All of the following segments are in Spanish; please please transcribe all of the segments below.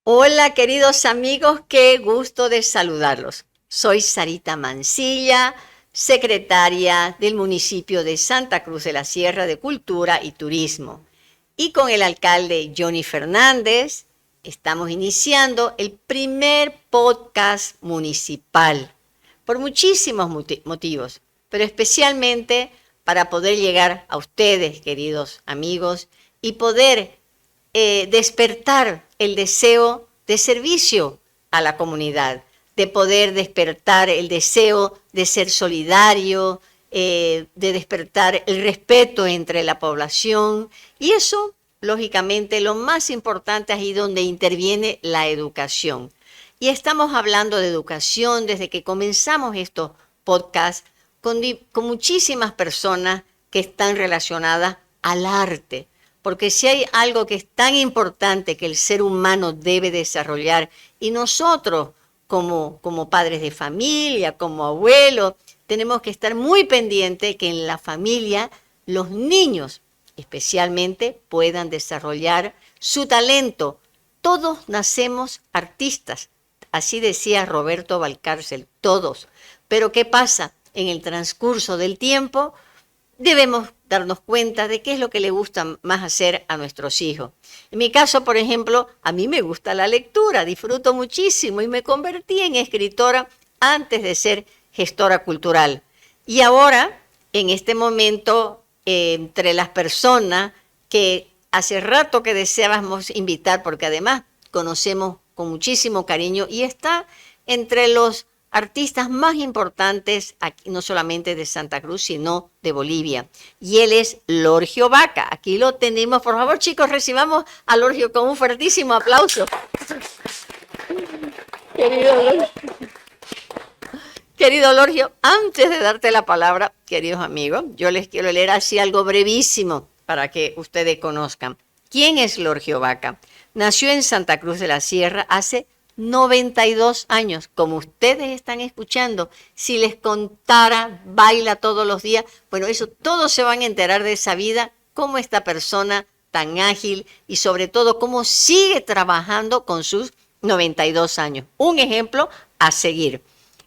Hola queridos amigos, qué gusto de saludarlos. Soy Sarita Mancilla, secretaria del municipio de Santa Cruz de la Sierra de Cultura y Turismo. Y con el alcalde Johnny Fernández estamos iniciando el primer podcast municipal por muchísimos motivos, pero especialmente para poder llegar a ustedes, queridos amigos, y poder despertar el deseo de servicio a la comunidad, de poder despertar el deseo de ser solidario, de despertar el respeto entre la población. Y eso, lógicamente, lo más importante es ahí donde interviene la educación. Y estamos hablando de educación desde que comenzamos estos podcasts con muchísimas personas que están relacionadas al arte. Porque si hay algo que es tan importante que el ser humano debe desarrollar, y nosotros como padres de familia, como abuelos, tenemos que estar muy pendientes que en la familia los niños especialmente puedan desarrollar su talento. Todos nacemos artistas, así decía Roberto Valcárcel, todos. Pero ¿qué pasa? En el transcurso del tiempo debemos darnos cuenta de qué es lo que le gusta más hacer a nuestros hijos. En mi caso, por ejemplo, a mí me gusta la lectura, disfruto muchísimo y me convertí en escritora antes de ser gestora cultural. Y ahora, en este momento, entre las personas que hace rato que deseábamos invitar, porque además conocemos con muchísimo cariño y está entre los artistas más importantes, aquí, no solamente de Santa Cruz, sino de Bolivia. Y él es Lorgio Vaca. Aquí lo tenemos. Por favor, chicos, recibamos a Lorgio con un fuertísimo aplauso. Querido Lorgio. Querido Lorgio, antes de darte la palabra, queridos amigos, yo les quiero leer así algo brevísimo para que ustedes conozcan. ¿Quién es Lorgio Vaca? Nació en Santa Cruz de la Sierra hace 92 años, como ustedes están escuchando. Si les contara, baila todos los días, bueno, eso todos se van a enterar de esa vida, cómo esta persona tan ágil y sobre todo cómo sigue trabajando con sus 92 años. Un ejemplo a seguir.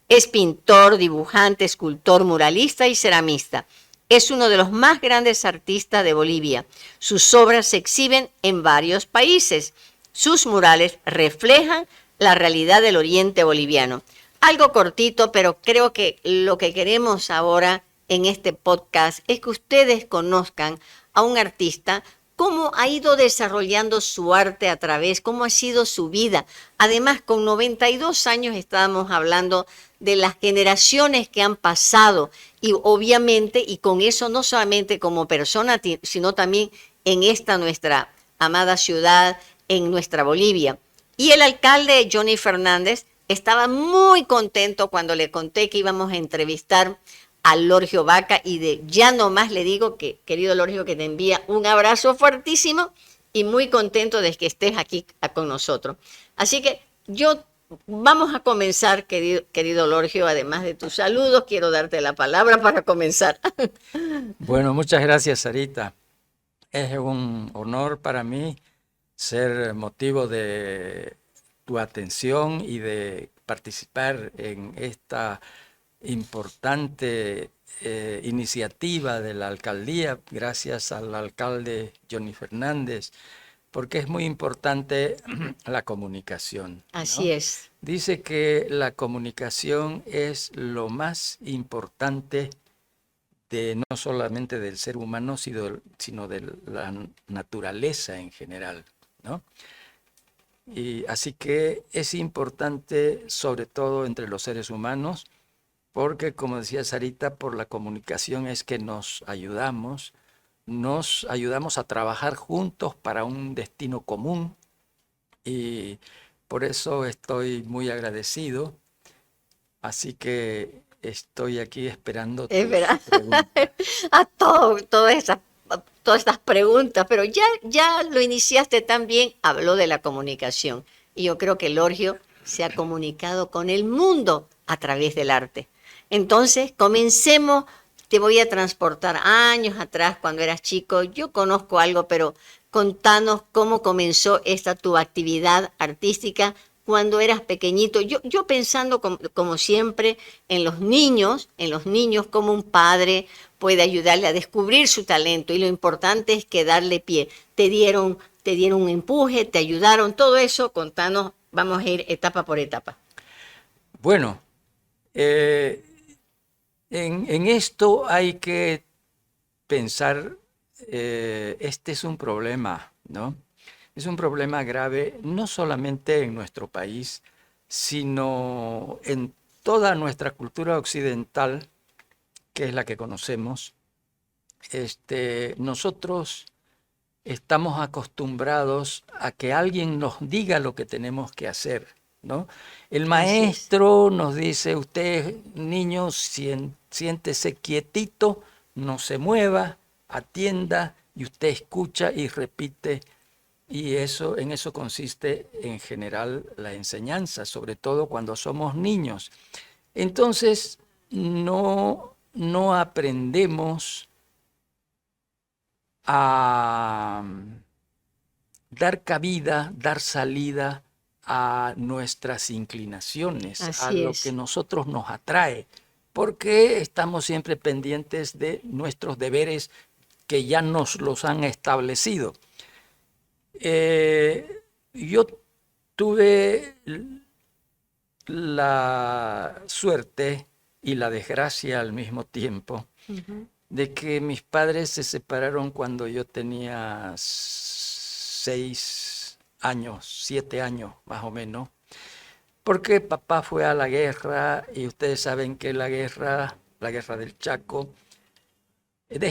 Es pintor, dibujante, escultor, muralista y ceramista. Es uno de los más grandes artistas de Bolivia. Sus obras se exhiben en varios países. Sus murales reflejan la realidad del oriente boliviano. Algo cortito, pero creo que lo que queremos ahora en este podcast es que ustedes conozcan a un artista, cómo ha ido desarrollando su arte a través, cómo ha sido su vida. Además, con 92 años estábamos hablando de las generaciones que han pasado y obviamente, y con eso no solamente como persona, sino también en esta nuestra amada ciudad, en nuestra Bolivia. Y el alcalde Johnny Fernández estaba muy contento cuando le conté que íbamos a entrevistar a Lorgio Vaca y ya nomás le digo que, querido Lorgio, que te envía un abrazo fuertísimo y muy contento de que estés aquí con nosotros. Así que vamos a comenzar, querido Lorgio, además de tus saludos, quiero darte la palabra para comenzar. Bueno, muchas gracias, Sarita. Es un honor para mí ser motivo de tu atención y de participar en esta importante iniciativa de la alcaldía, gracias al alcalde Johnny Fernández, porque es muy importante la comunicación, ¿no? Así es. Dice que la comunicación es lo más importante no solamente del ser humano, sino de la naturaleza en general, ¿no? Y así que es importante, sobre todo entre los seres humanos, porque, como decía Sarita, por la comunicación es que nos ayudamos a trabajar juntos para un destino común, y por eso estoy muy agradecido. Así que estoy aquí esperando tus preguntas. A todas estas preguntas, pero ya lo iniciaste también, habló de la comunicación. Y yo creo que Lorgio se ha comunicado con el mundo a través del arte. Entonces, comencemos. Te voy a transportar años atrás, cuando eras chico. Yo conozco algo, pero Contanos cómo comenzó esta tu actividad artística cuando eras pequeñito. Yo pensando como siempre en los niños, como un padre puede ayudarle a descubrir su talento y lo importante es que darle pie. Te dieron un empuje, te ayudaron, todo eso, contanos, vamos a ir etapa por etapa. Bueno, eh, en esto hay que pensar, este es un problema, ¿no? Es un problema grave no solamente en nuestro país, sino en toda nuestra cultura occidental, que es la que conocemos. Nosotros estamos acostumbrados a que alguien nos diga lo que tenemos que hacer, ¿no? El Así es. maestro nos dice, usted, niño, siéntese quietito, no se mueva, atienda, y usted escucha y repite. Y eso, en eso consiste en general la enseñanza, sobre todo cuando somos niños. Entonces, no aprendemos a dar cabida, dar salida a nuestras inclinaciones, a Así lo que es. nosotros nos atrae, porque estamos siempre pendientes de nuestros deberes que ya nos los han establecido. Yo tuve la suerte y la desgracia al mismo tiempo Ujú. de que mis padres se separaron cuando yo tenía 6 años, 7 años más o menos, porque papá fue a la guerra y ustedes saben que la guerra del Chaco,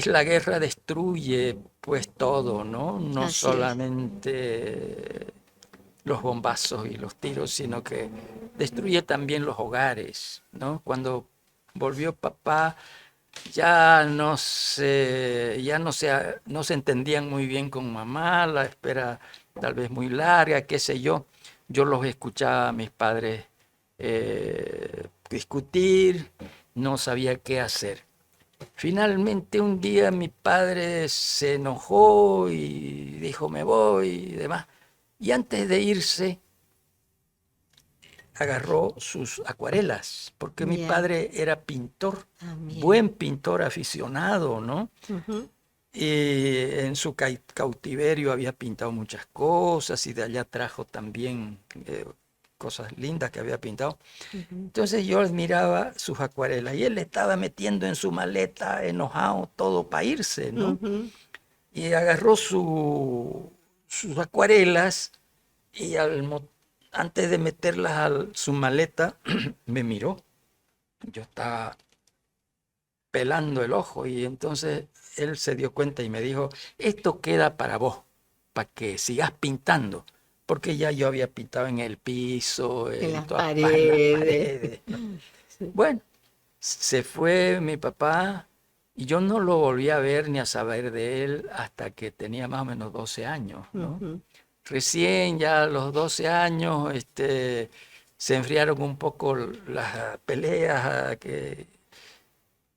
la guerra destruye pues todo, ¿no? No Así es. solamente los bombazos y los tiros, sino que destruye también los hogares, ¿no? Cuando volvió papá, no se entendían muy bien con mamá, la espera tal vez muy larga, qué sé yo. Yo los escuchaba a mis padres discutir, no sabía qué hacer. Finalmente un día mi padre se enojó y dijo me voy y demás. Y antes de irse, agarró sus acuarelas, porque mi Ya. padre era pintor, Ah, mira. buen pintor aficionado, ¿no? Ujú, Y en su cautiverio había pintado muchas cosas y de allá trajo también cosas lindas que había pintado. ujú, Entonces yo admiraba sus acuarelas y él le estaba metiendo en su maleta, enojado, todo para irse, ¿no? ujú. Y agarró sus acuarelas y antes de meterlas a su maleta, me miró. Yo estaba pelando el ojo y entonces él se dio cuenta y me dijo, esto queda para vos, para que sigas pintando, porque ya yo había pintado en el piso, En en las todas las paredes. paredes, ¿no? Sí. Bueno, se fue mi papá y yo no lo volví a ver ni a saber de él hasta que tenía más o menos 12 años, ¿no? Ujú. Recién ya a los 12 años se enfriaron un poco las peleas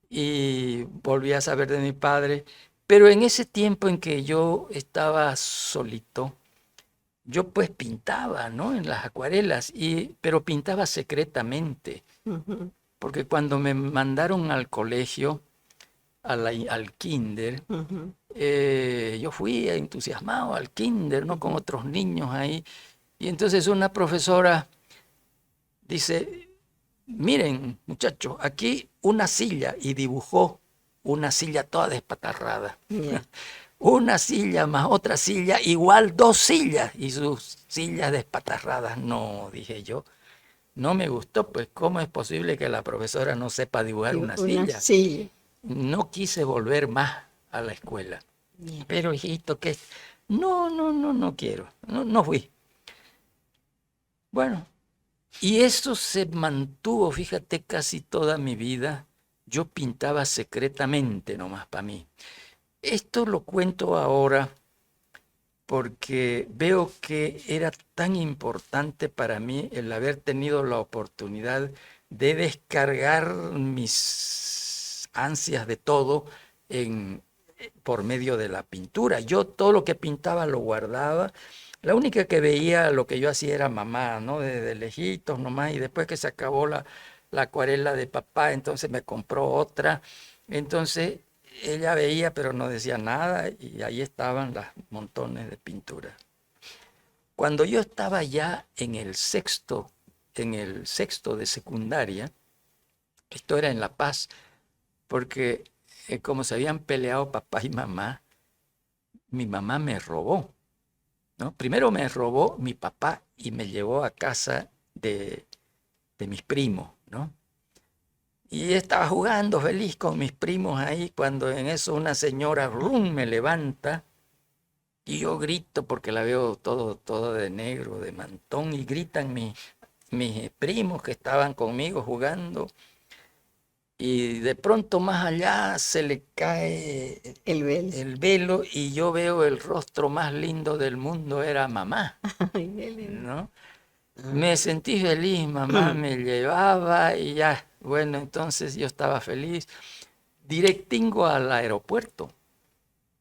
y volví a saber de mi padre. Pero en ese tiempo en que yo estaba solito, yo pues pintaba, ¿no? En las acuarelas, pero pintaba secretamente, Ujú, porque cuando me mandaron al colegio, al kinder, ujú, yo fui entusiasmado al kinder, ¿no? Con ujú. otros niños ahí. Y entonces una profesora dice, miren muchachos, aquí una silla y dibujó una silla toda despatarrada. Ya. Una silla más otra silla, igual dos sillas y sus sillas despatarradas. No, dije yo, no me gustó, pues ¿cómo es posible que la profesora no sepa dibujar Digo, una una silla? silla. No quise volver más a la escuela. Ya. Pero hijito, ¿qué? No quiero. No, no fui. Bueno, y eso se mantuvo, fíjate, casi toda mi vida. Yo pintaba secretamente nomás para mí. Esto lo cuento ahora porque veo que era tan importante para mí el haber tenido la oportunidad de descargar mis ansias de todo en, por medio de la pintura. Yo todo lo que pintaba lo guardaba. La única que veía lo que yo hacía era mamá, ¿no? De lejitos nomás, y después que se acabó la acuarela de papá, entonces me compró otra. Entonces ella veía, pero no decía nada, y ahí estaban las montones de pinturas. Cuando yo estaba ya en el sexto de secundaria, esto era en La Paz, porque como se habían peleado papá y mamá, mi mamá me robó, ¿no? Primero me robó mi papá y me llevó a casa de mis primos, ¿no? Y estaba jugando feliz con mis primos ahí cuando en eso una señora ¡rum! Me levanta y yo grito porque la veo todo de negro, de mantón, y gritan mis primos que estaban conmigo jugando. Y de pronto más allá se le cae el velo y yo veo el rostro más lindo del mundo, era mamá, Ay, qué lindo. ¿no? Me sentí feliz, mamá me llevaba y ya, bueno, entonces yo estaba feliz. Directingo al aeropuerto,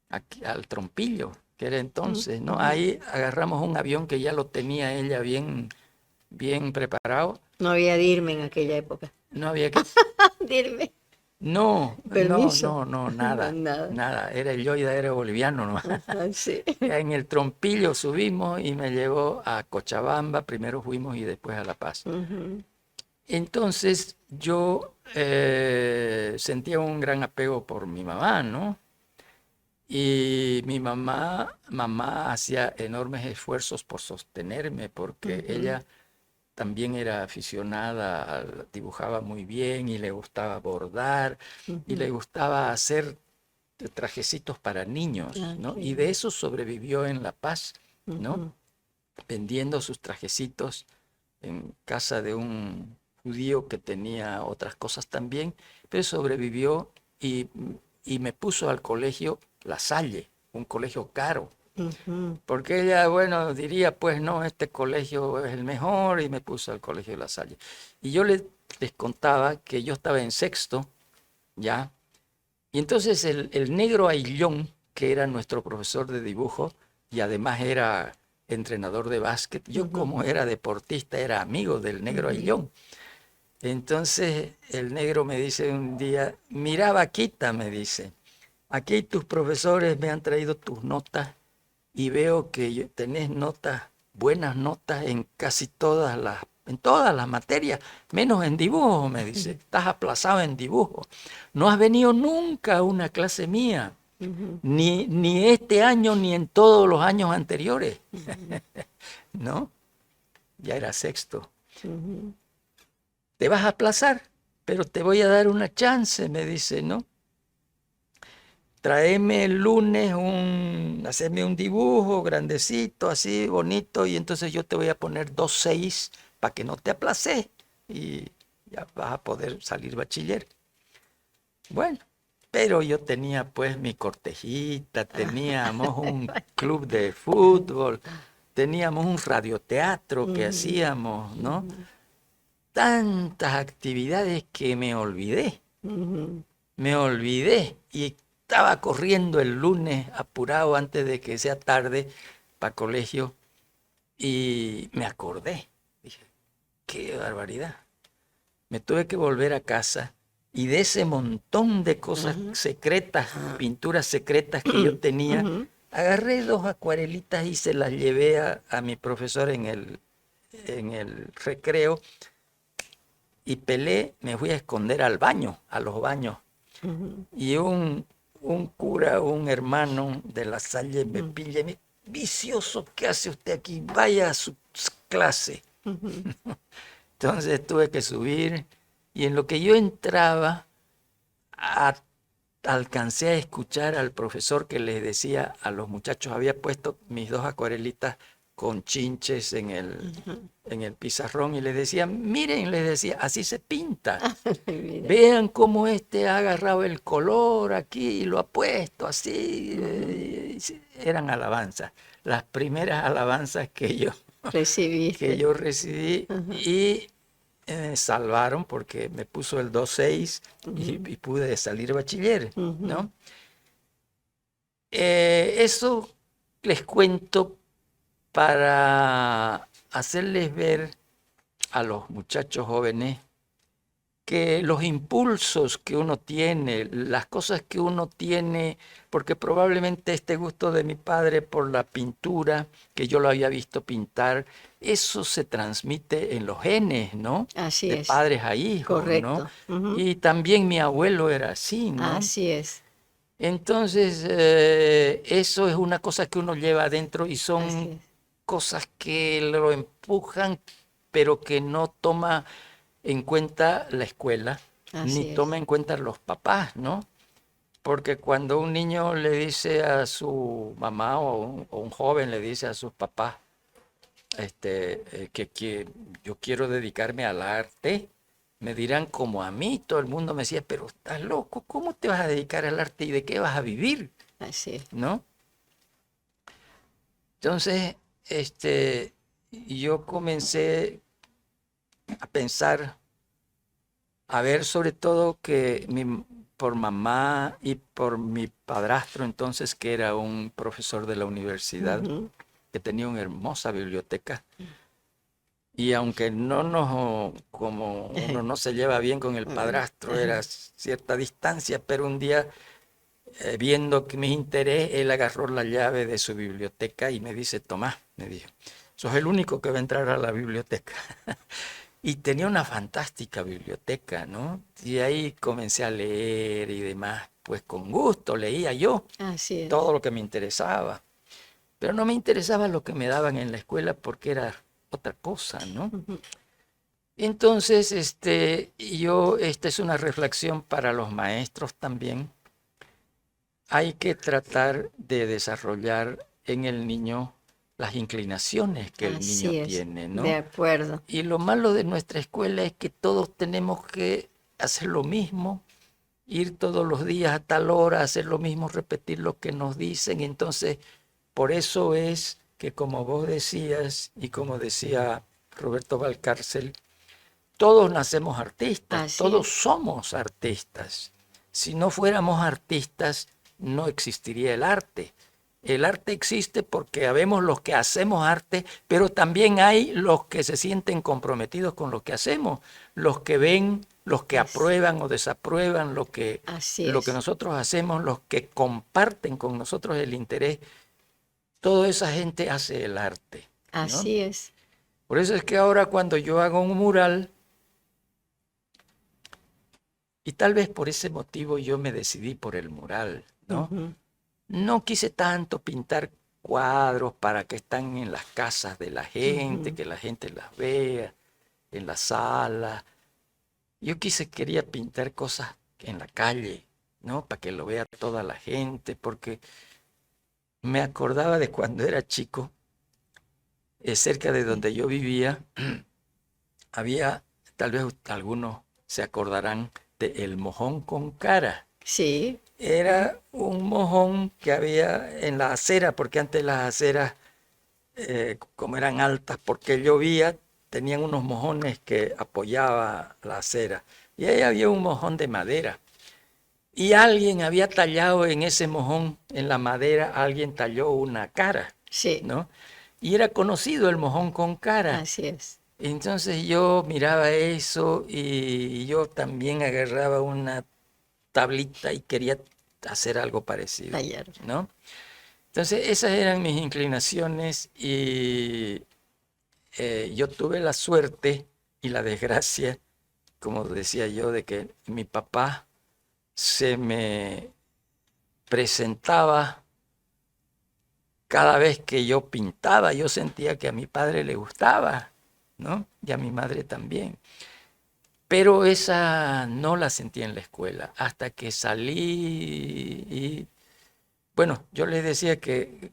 aquí, al Trompillo, que era entonces, ¿no? Ahí agarramos un avión que ya lo tenía ella bien preparado. No había dirme en aquella época. No había que... Dirme. No, Permiso. No, nada, nada. nada. Era el Yoida, era boliviano nomás. Ajá, sí. En el Trompillo subimos y me llevó a Cochabamba, primero fuimos y después a La Paz. Ujú. Entonces yo sentía un gran apego por mi mamá, ¿no? Y mi mamá hacía enormes esfuerzos por sostenerme porque ella también era aficionada, dibujaba muy bien y le gustaba bordar y le gustaba hacer trajecitos para niños, Ah, ¿no? qué Y de bien. eso sobrevivió en La Paz, ¿no? Ujú. Vendiendo sus trajecitos en casa de un judío que tenía otras cosas también, pero sobrevivió y me puso al colegio La Salle, un colegio caro. Ujú. Porque ella, bueno, diría, pues no, este colegio es el mejor y me puso al colegio La Salle. Y yo les contaba que yo estaba en sexto, ya, y entonces el negro Ayllón, que era nuestro profesor de dibujo y además era entrenador de básquet, yo como era deportista era amigo del negro Ayllón. Entonces el negro me dice un día, mira vaquita, me dice, aquí tus profesores me han traído tus notas y veo que tenés notas, buenas notas en casi en todas las materias, menos en dibujo, me dice. Estás aplazado en dibujo. No has venido nunca a una clase mía, ni este año ni en todos los años anteriores, ¿no? Ya era sexto. Ujú. Te vas a aplazar, pero te voy a dar una chance, me dice, ¿no? Tráeme el lunes hacerme un dibujo grandecito, así bonito, y entonces yo te voy a poner 2.6 para que no te aplaces y ya vas a poder salir bachiller. Bueno, pero yo tenía pues mi cortejita, teníamos un club de fútbol, teníamos un radioteatro que hacíamos, ¿no? Tantas actividades que me olvidé. Ujú. Me olvidé y estaba corriendo el lunes apurado antes de que sea tarde para colegio y me acordé. Dije, qué barbaridad. Me tuve que volver a casa y de ese montón de cosas secretas, pinturas secretas que yo tenía, Ujú. agarré 2 acuarelitas y se las llevé a mi profesor en el recreo y pelé, me fui a esconder al baño, a los baños. Y un cura, un hermano de La Salle me pilla y me dice, vicioso, ¿qué hace usted aquí? Vaya a su clase. Entonces tuve que subir y en lo que yo entraba, a- alcancé a escuchar al profesor que les decía a los muchachos, había puesto mis 2 acuarelitas con chinches en el pizarrón y les decía, miren, les decía, así se pinta. Ay, mira. Vean cómo este ha agarrado el color aquí y lo ha puesto así. Eran alabanzas, las primeras alabanzas que Recibiste. yo recibí Ajá. y me salvaron porque me puso el 2.6 y pude salir bachiller, Ujú. ¿no? Eso les cuento para hacerles ver a los muchachos jóvenes que los impulsos que uno tiene, las cosas que uno tiene, porque probablemente este gusto de mi padre por la pintura, que yo lo había visto pintar, eso se transmite en los genes, ¿no? Así De es, padres a hijos, ¿no? correcto. Ujú. Y también mi abuelo era así, ¿no? Así es, Entonces, eso es una cosa que uno lleva adentro y así son es, cosas que lo empujan, pero que no toma en cuenta la escuela, ni así toma es. en cuenta los papás, ¿no? Porque cuando un niño le dice a su mamá o un joven le dice a sus papás que yo quiero dedicarme al arte, me dirán como a mí, todo el mundo me decía, pero estás loco, ¿cómo te vas a dedicar al arte y de qué vas a vivir? Así es. ¿No? Entonces, yo comencé a pensar, a ver sobre todo que por mamá y por mi padrastro entonces, que era un profesor de la universidad, Ujú. que tenía una hermosa biblioteca, y aunque no nos, como uno no se lleva bien con el padrastro, era cierta distancia, pero un día, viendo que mi interés, él agarró la llave de su biblioteca y me dice, Tomás, me dijo, sos el único que va a entrar a la biblioteca. Y tenía una fantástica biblioteca, ¿no? Y ahí comencé a leer y demás, pues con gusto leía yo Así todo es. lo que me interesaba, pero no me interesaba lo que me daban en la escuela porque era otra cosa, ¿no? Ujú. Entonces, esta es una reflexión para los maestros también. Hay que tratar de desarrollar en el niño las inclinaciones que el niño Así es. tiene, De ¿no? acuerdo. Y lo malo de nuestra escuela es que todos tenemos que hacer lo mismo, ir todos los días a tal hora, hacer lo mismo, repetir lo que nos dicen. Entonces, por eso es que como vos decías y como decía Roberto Valcárcel, todos nacemos artistas, Así todos es. somos artistas. Si no fuéramos artistas, no existiría el arte. El arte existe porque habemos los que hacemos arte, pero también hay los que se sienten comprometidos con lo que hacemos, los que ven, los que Así, aprueban o desaprueban así lo que es. nosotros hacemos, los que comparten con nosotros el interés. Toda esa gente hace el arte, ¿no? Así es. Por eso es que ahora cuando yo hago un mural, y tal vez por ese motivo yo me decidí por el mural, ¿no? Ujú. No quise tanto pintar cuadros para que están en las casas de la gente, Ujú. que la gente las vea, en la sala. Quería pintar cosas en la calle, ¿no? Para que lo vea toda la gente, porque me acordaba de cuando era chico, cerca de donde yo vivía, había, tal vez algunos se acordarán, de El Mojón con Cara. Sí. Ujú. Era un mojón que había en la acera, porque antes las aceras, como eran altas porque llovía, tenían unos mojones que apoyaba la acera. Y ahí había un mojón de madera. Y alguien había tallado en ese mojón, en la madera, alguien talló una cara, Sí. ¿no? Y era conocido el mojón con cara. Así es. Entonces yo miraba eso y yo también agarraba una tablita y quería hacer algo parecido, Taller. ¿no? Entonces esas eran mis inclinaciones y yo tuve la suerte y la desgracia, como decía yo, de que mi papá se me presentaba cada vez que yo pintaba. Yo sentía que a mi padre le gustaba, ¿no? Y a mi madre también. Pero esa no la sentí en la escuela hasta que salí y, bueno, yo les decía que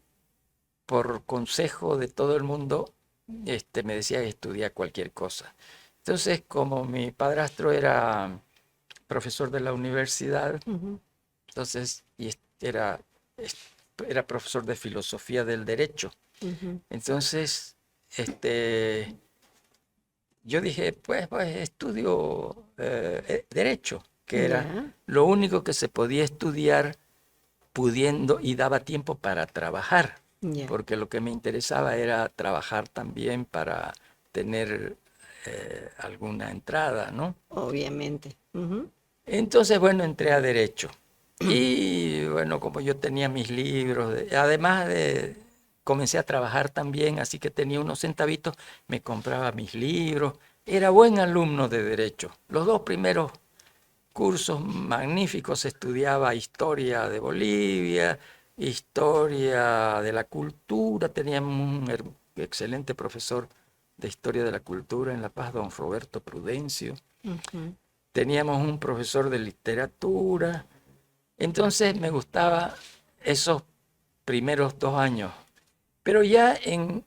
por consejo de todo el mundo, me decía que estudiar cualquier cosa. Entonces, como mi padrastro era profesor de la universidad, Ujú. entonces, era profesor de filosofía del derecho. Ujú. Entonces, yo dije, pues estudio derecho, que era Ya. lo único que se podía estudiar pudiendo y daba tiempo para trabajar, Ya. porque lo que me interesaba era trabajar también para tener alguna entrada, ¿no? Obviamente. Ujú. Entonces, bueno, entré a Derecho. Y bueno, como yo tenía mis libros, además de, comencé a trabajar también, así que tenía unos centavitos, me compraba mis libros. Era buen alumno de Derecho. Los 2 primeros cursos magníficos, estudiaba historia de Bolivia, historia de la cultura, teníamos un excelente profesor de historia de la cultura en La Paz, don Roberto Prudencio. Ujú. Teníamos un profesor de literatura, entonces me gustaba esos primeros 2 años, pero ya en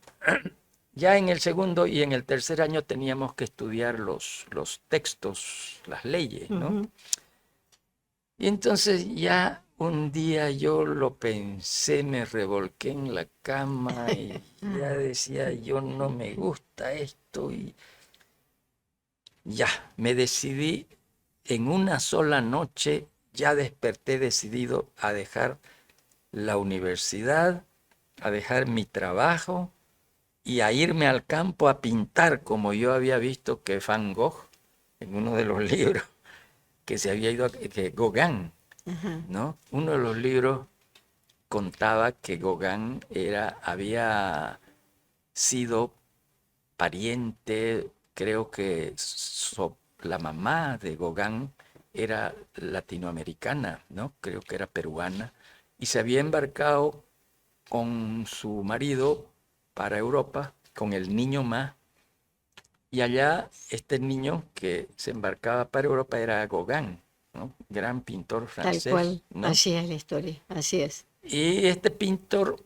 el segundo y en el tercer año teníamos que estudiar los textos, las leyes, ¿no? Ujú. Y entonces ya un día yo lo pensé, me revolqué en la cama y ya decía, yo no me gusta esto y ya, me decidí en una sola noche, ya desperté decidido a dejar la universidad, a dejar mi trabajo y a irme al campo a pintar, como yo había visto que Van Gogh, en uno de los libros, que se había ido, que Gauguin, Ajá. ¿no? Uno de los libros contaba que Gauguin había sido pariente, creo que la mamá de Gauguin era latinoamericana, ¿no? Creo que era peruana, y se había embarcado con su marido para Europa, con el niño más, y allá este niño que se embarcaba para Europa era Gauguin, ¿no? Gran pintor Tal francés, cual. ¿no? Así es la historia. Así es. Y este pintor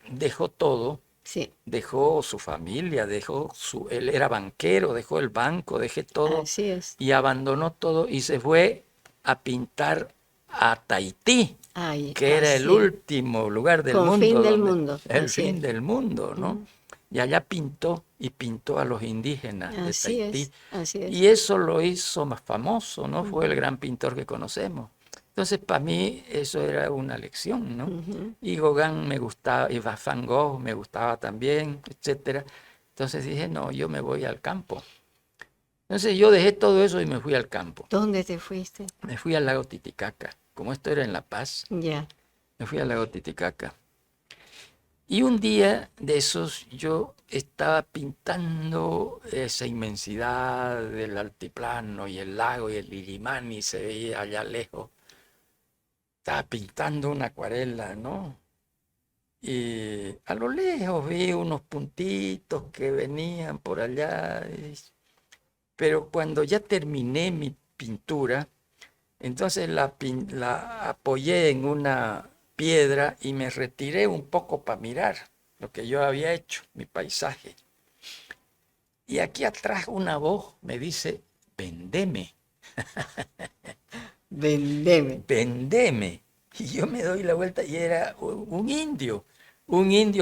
dejó todo, Sí. dejó su familia, él era banquero, dejó el banco, dejé todo Así es. y abandonó todo y se fue a pintar a Tahití, Ay, que era el así es. último lugar del Con fin mundo, del mundo. el Así es. fin del mundo, ¿no? Ujú. Y allá pintó y pintó a los indígenas de Así Tahití. es. Así es. Y eso lo hizo más famoso, ¿no? Fue el Ujú. gran pintor que conocemos. Entonces, para mí eso era una lección, ¿no? Ujú. Y Gauguin me gustaba, y Van Gogh me gustaba también, etcétera. Entonces dije, no, yo me voy al campo. Entonces yo dejé todo eso y me fui al campo. ¿Dónde te fuiste? Me fui al lago Titicaca. Como esto era en La Paz, Ya. me fui al lago Titicaca. Y un día de esos yo estaba pintando esa inmensidad del altiplano y el lago y el Lilimani se veía allá lejos. Estaba pintando una acuarela, ¿no? Y a lo lejos vi unos puntitos que venían por allá. Pero cuando ya terminé mi pintura, entonces la apoyé en una piedra y me retiré un poco para mirar lo que yo había hecho, mi paisaje. Y aquí atrás una voz me dice, vendeme, Vendeme. vendeme. Y yo me doy la vuelta y era un indio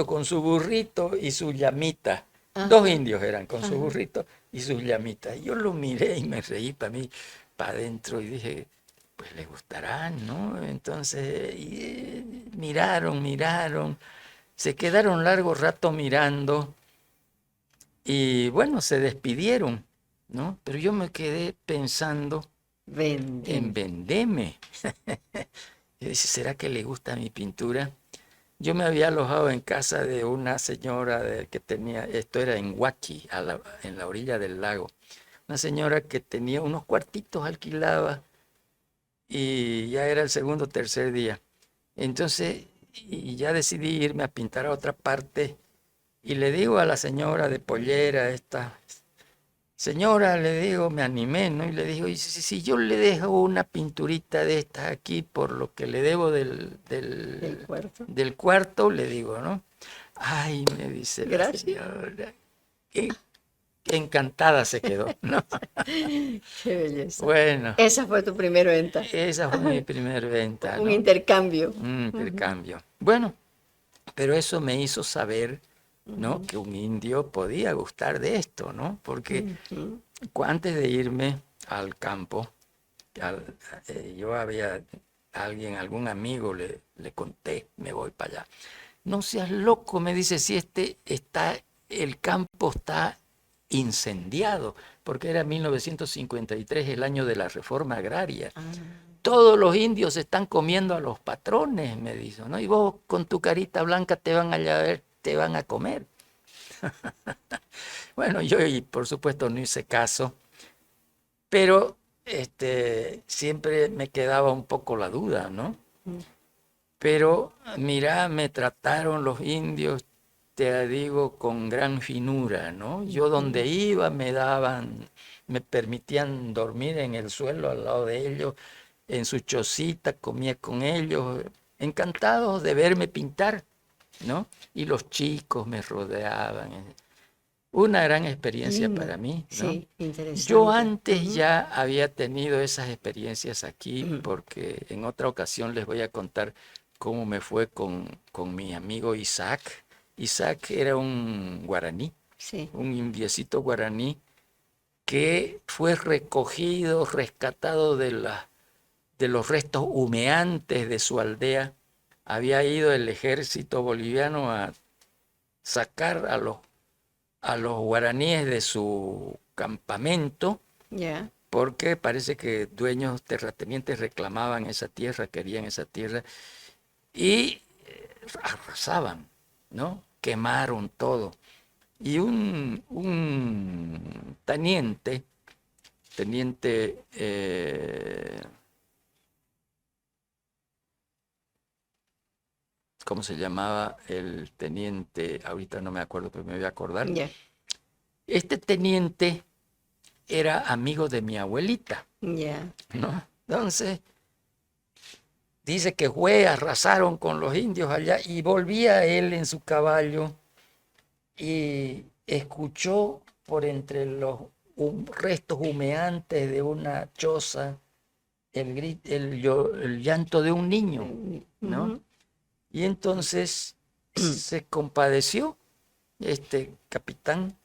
con su burrito y su llamita. Dos Ajá. indios eran con su Ajá. burrito y sus llamitas. Yo lo miré y me reí para mí, para adentro y dije, pues le gustarán, ¿no? Entonces, miraron, se quedaron largo rato mirando y bueno, se despidieron, ¿no? Pero yo me quedé pensando en Vendeme. venderme. Yo dije, ¿será que le gusta mi pintura? Yo me había alojado en casa de una señora que tenía, esto era en Huaki, en la orilla del lago, una señora que tenía unos cuartitos alquilaba y ya era el segundo o tercer día. Entonces, y ya decidí irme a pintar a otra parte y le digo a la señora de pollera, esta señora, le digo, me animé, ¿no? Y le digo, y si yo le dejo una pinturita de estas aquí por lo que le debo El cuarto. del cuarto, le digo, ¿no? Ay, me dice la Gracias. señora, qué encantada se quedó, ¿no? Qué belleza. Bueno, Esa fue tu primera venta. esa fue mi primer venta, Un ¿no? intercambio. Un Ujú. intercambio. Bueno, pero eso me hizo saber, ¿no? Ujú. Que un indio podía gustar de esto, ¿no? Porque Ujú. antes de irme al campo, yo había algún amigo le conté, me voy para allá. No seas loco, me dice, si el campo está incendiado, porque era 1953, el año de la reforma agraria. Todos los indios están comiendo a los patrones, me dijo, ¿no? Y vos con tu carita blanca te van a comer. Bueno, yo por supuesto no hice caso, pero siempre me quedaba un poco la duda, ¿no? Pero mira, me trataron los indios, te digo, con gran finura, ¿no? Yo donde iba me permitían dormir en el suelo al lado de ellos, en su chocita, comía con ellos, encantados de verme pintar, ¿no? Y los chicos me rodeaban. Una gran experiencia Lindo. para mí, ¿no? Sí, interesante. Yo antes ya había tenido esas experiencias aquí, porque en otra ocasión les voy a contar cómo me fue con mi amigo Isaac. Isaac era un guaraní, Sí. un indiecito guaraní que fue recogido, rescatado de los restos humeantes de su aldea. Había ido el ejército boliviano a sacar a los guaraníes de su campamento, Ya. porque parece que dueños terratenientes reclamaban esa tierra, querían esa tierra, y arrasaban, ¿no? Quemaron todo. Y un teniente, ¿cómo se llamaba el teniente? Ahorita no me acuerdo, pero me voy a acordar. Ya. Este teniente era amigo de mi abuelita, Ya. ¿no? Entonces, dice que arrasaron con los indios allá y volvía él en su caballo y escuchó por entre los restos humeantes de una choza el llanto de un niño, ¿no? Y entonces se compadeció este capitán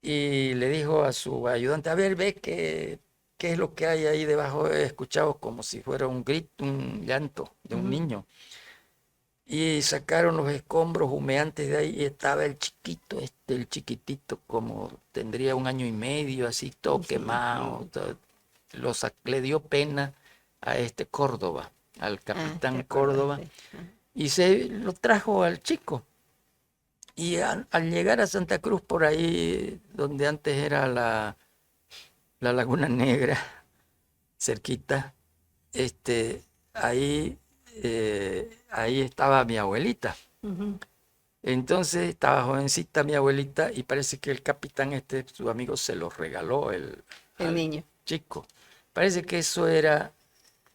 y le dijo a su ayudante, a ver, ve qué es lo que hay ahí debajo. He escuchado como si fuera un grito, un llanto de un niño. Y sacaron los escombros humeantes de ahí y estaba el chiquito, el chiquitito, como tendría 1 año y medio, así todo quemado. Le dio pena a Córdoba, al capitán Córdoba, y se lo trajo al chico. Y al llegar a Santa Cruz, por ahí donde antes era la Laguna Negra, cerquita, ahí estaba mi abuelita. Entonces estaba jovencita mi abuelita y parece que el capitán, su amigo, se lo regaló El al niño. chico. Parece que eso era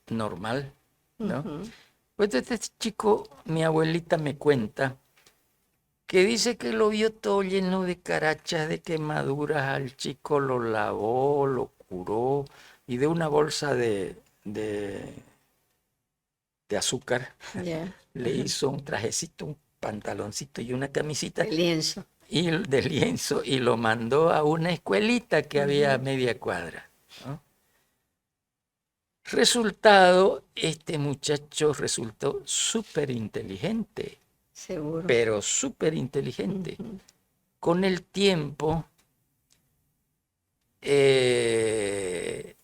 normal, ¿no? Pues este chico, mi abuelita me cuenta que dice que lo vio todo lleno de carachas, de quemaduras, al chico lo lavó, lo curó y de una bolsa de azúcar Ya. le hizo un trajecito, un pantaloncito y una camisita El lienzo. de lienzo y lo mandó a una escuelita que había a media cuadra, ¿no? Resultado, este muchacho resultó súper inteligente, Seguro. pero súper inteligente. Con el tiempo, este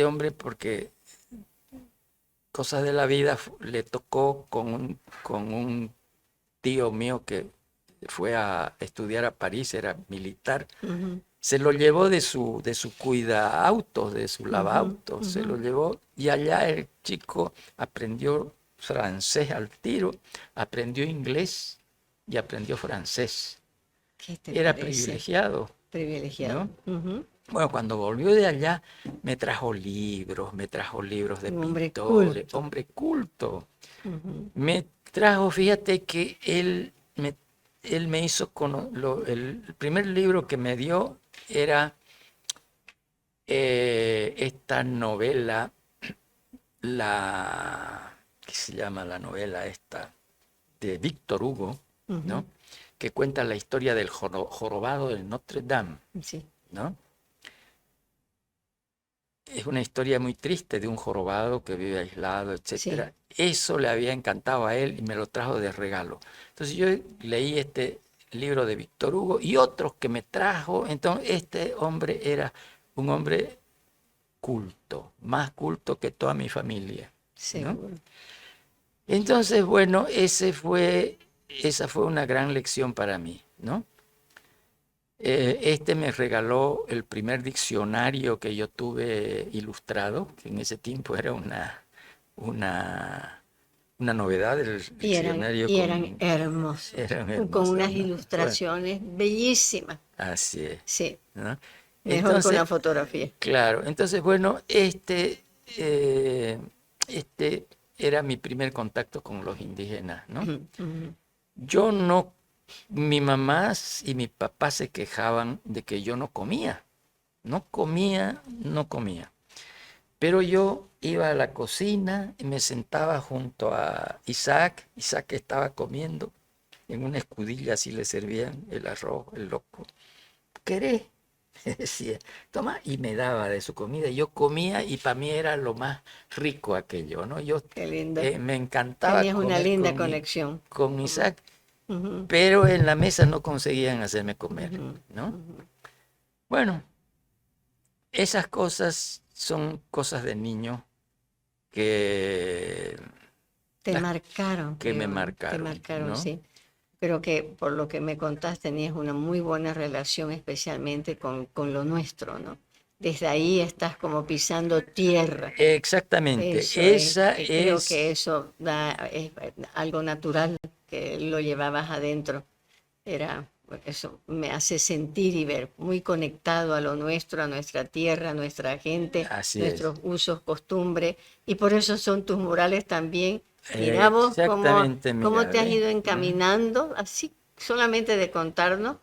hombre, porque cosas de la vida, le tocó con un tío mío que fue a estudiar a París, era militar, se lo llevó de su cuida autos, de su lava autos, se lo llevó y allá el chico aprendió francés al tiro, aprendió inglés y aprendió francés. ¿Qué te Era parece? privilegiado, Privilegiado. ¿no? Bueno, cuando volvió de allá me trajo libros de Un hombre pintores, culto. hombre culto. Me trajo, fíjate que él me hizo el primer libro que me dio era esta novela, ¿qué se llama la novela esta? De Víctor Hugo, ¿no? Que cuenta la historia del jorobado de Notre Dame, Sí. ¿no? es una historia muy triste de un jorobado que vive aislado, etcétera. Sí. Eso le había encantado a él y me lo trajo de regalo. Entonces yo leí este libro de Víctor Hugo y otros que me trajo. Entonces este hombre era un hombre culto, más culto que toda mi familia, ¿no? Seguro. Entonces, bueno, esa fue una gran lección para mí, ¿no? Este me regaló el primer diccionario que yo tuve ilustrado, que en ese tiempo era una, una novedad, el diccionario Y eran hermosos, eran con hermosos, unas ¿no? Bueno, ilustraciones bellísimas. así es, Sí, ¿no? mejor con la Entonces, fotografía. claro, entonces, bueno, este era mi primer contacto con los indígenas, ¿no? Ujú, ujú. Yo no, mi mamá y mi papá se quejaban de que yo no comía, no comía, no comía. Pero yo iba a la cocina y me sentaba junto a Isaac. Isaac estaba comiendo en una escudilla, así le servían el arroz, el loco. ¿Querés? Decía, toma, y me daba de su comida. Yo comía y para mí era lo más rico aquello, ¿no? Yo Qué lindo. me encantaba Tenías una comer linda conexión. con Ujú, Isaac, ujú, pero en la mesa no conseguían hacerme comer, ujú, ¿no? ujú. Bueno, esas cosas son cosas de niño que, Te las marcaron, que me creo, ¿no? Te marcaron, marcaron, ¿no? sí. Creo que por lo que me contás tenías una muy buena relación, especialmente con lo nuestro, ¿no? Desde ahí estás como pisando tierra. Exactamente, Eso es, esa creo que es, eso es algo natural que lo llevabas adentro. Era, eso me hace sentir y ver muy conectado a lo nuestro, a nuestra tierra, a nuestra gente, así es, nuestros usos, costumbres, y por eso son tus murales también. Mirá vos exactamente, cómo mira, te has ¿ves? ido ¿No? encaminando, así solamente de contarnos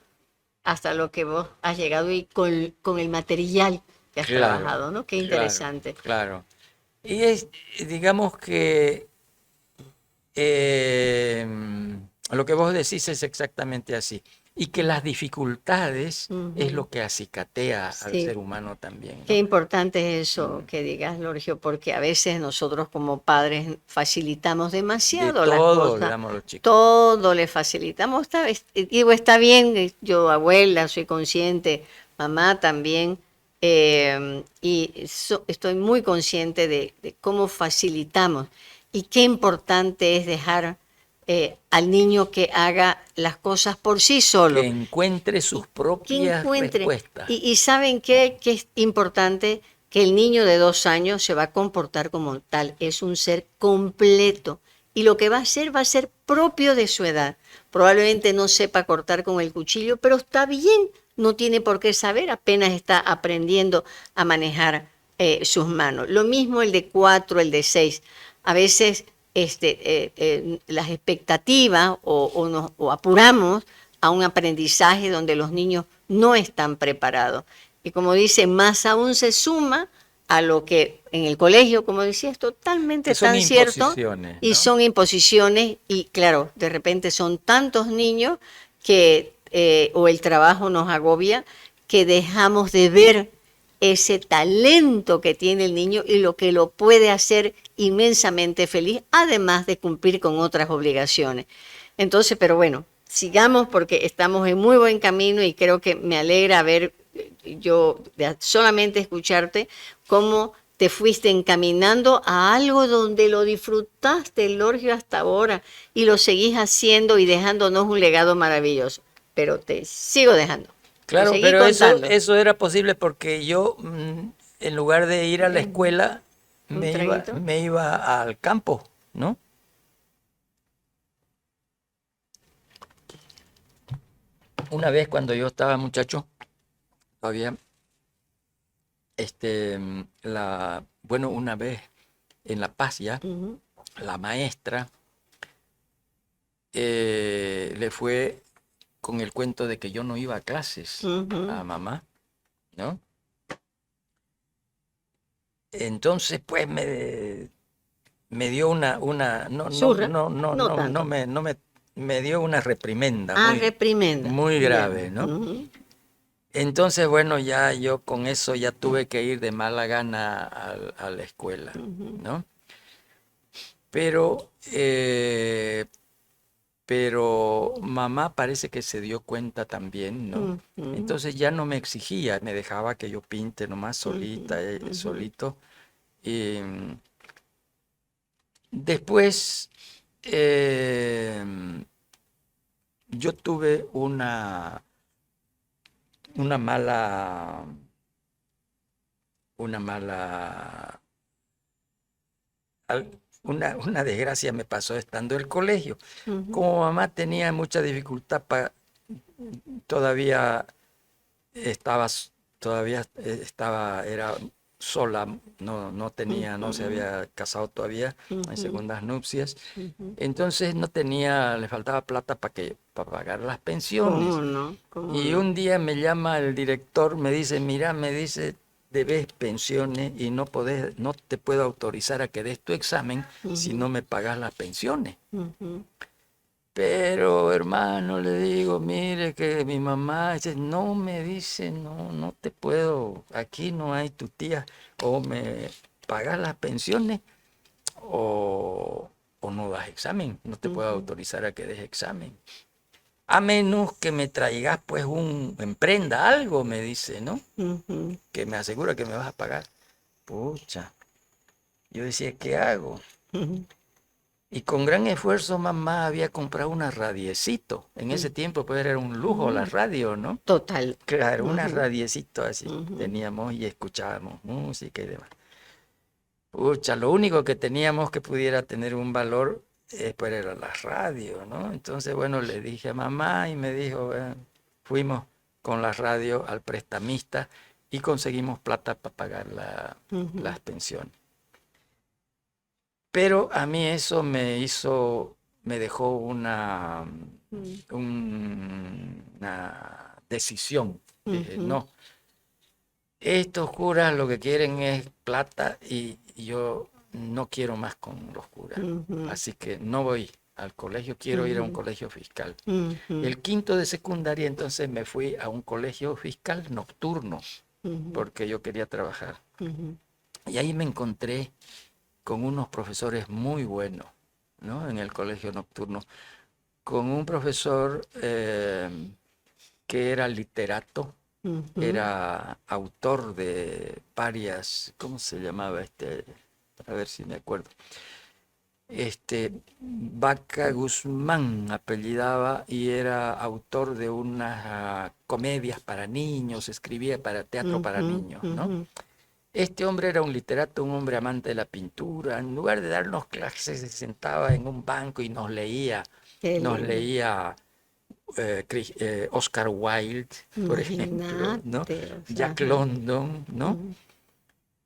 hasta lo que vos has llegado y con el material que has Claro, trabajado, ¿no? Qué claro, interesante. claro. Y es, digamos que eh, lo que vos decís es exactamente así. Y que las dificultades es Ujú. lo que acicatea al Sí. ser humano también, Qué ¿no? importante es eso Mm. que digas, Lorgio, porque a veces nosotros como padres facilitamos De demasiado las todo le cosas, damos a los chicos. todo le facilitamos. Digo, está bien, yo abuela, soy consciente, mamá también, estoy muy consciente de cómo facilitamos y qué importante es dejar al niño que haga las cosas por sí Que solo encuentre sus y que propias encuentre. respuestas. Y saben qué, que es importante que el niño de 2 años se va a comportar como tal, es un ser completo. Y lo que va a ser propio de su edad. Probablemente no sepa cortar con el cuchillo, pero está bien, no tiene por qué saber, apenas está aprendiendo a manejar sus manos. Lo mismo el de 4, el de 6. A veces las expectativas o apuramos a un aprendizaje donde los niños no están preparados. Y como dice, más aún se suma a lo que en el colegio, como decía, es totalmente Que son tan cierto imposiciones, y ¿no? son imposiciones y claro, de repente son tantos niños que o el trabajo nos agobia que dejamos de ver ese talento que tiene el niño y lo que lo puede hacer inmensamente feliz, además de cumplir con otras obligaciones. Entonces, pero bueno, sigamos porque estamos en muy buen camino y creo que me alegra ver, yo solamente escucharte, cómo te fuiste encaminando a algo donde lo disfrutaste, Lorgio, hasta ahora, y lo seguís haciendo y dejándonos un legado maravilloso. Pero te sigo dejando. Me Claro, seguí pero contando. eso era posible porque yo, en lugar de ir a la Ven, escuela, un traguito. me iba al campo, ¿no? Una vez cuando yo estaba muchacho, todavía, bueno, una vez en La Paz ya, Ujú, la maestra le fue con el cuento de que yo no iba a clases ujú. a mamá, ¿no? Entonces, pues me dio Zurra, no tanto. me dio una reprimenda Ah, muy, reprimenda. muy Ya. grave, ¿no? Ujú. Entonces, bueno, ya yo con eso ya tuve que ir de mala gana a la escuela, ¿no? Pero, pero mamá parece que se dio cuenta también, ¿no? Ujú, Entonces ya no me exigía, me dejaba que yo pinte nomás solita, ujú, ujú, solito. Y después yo tuve una mala, una mala, una desgracia me pasó estando en el colegio. ujú, Como mamá tenía mucha dificultad todavía estaba, era sola, no tenía, no se ujú, había casado todavía en ujú, segundas nupcias. ujú. Entonces no tenía, le faltaba plata para pagar las ¿Cómo pensiones. no? ¿Cómo Y no? un día me llama el director, me dice, mira, me dice, debes pensiones y no te puedo autorizar a que des tu examen si Ujú, no me pagas las pensiones. ujú, Pero hermano, le digo, mire que mi mamá dice, no me dice, no, no te puedo, aquí no hay tu tía, o me pagas las pensiones o no das examen, no te puedo ujú, autorizar a que des examen. A menos que me traigas pues emprenda algo, me dice, ¿no? ujú, Que me asegura que me vas a pagar. Pucha, yo decía, ¿qué hago? ujú, Y con gran esfuerzo mamá había comprado una radiecito. En ese tiempo pues era un lujo la ujú. radio, ¿no? Total. Claro, una Ujú, radiecito así. ujú, Teníamos y escuchábamos música y demás. Pucha, lo único que teníamos que pudiera tener un valor pues era la radio, ¿no? Entonces, bueno, le dije a mamá y me dijo, fuimos con la radio al prestamista y conseguimos plata para pagar ujú, las pensiones. Pero a mí eso me dejó una decisión. Dije, ujú, no, estos curas lo que quieren es plata y yo no quiero más con los curas. ujú, Así que no voy al colegio, quiero ir a un ujú, colegio fiscal. ujú, El quinto de secundaria entonces me fui a un colegio fiscal nocturno ujú, porque yo quería trabajar. ujú, Y ahí me encontré con unos profesores muy buenos, ¿no? En el colegio nocturno, con un profesor que era literato, ujú. era autor de varias, ¿cómo se llamaba este? A ver si me acuerdo. Vaca Guzmán apellidaba y era autor de unas comedias para niños, escribía para teatro para Ujú, niños, ¿no? ujú. Este hombre era un literato, un hombre amante de la pintura. En lugar de darnos clases, se sentaba en un banco y Qué nos lindo. leía Oscar Wilde, por ejemplo, ¿no? Imagínate, o sea, Jack ajá. London, ¿no? Ujú.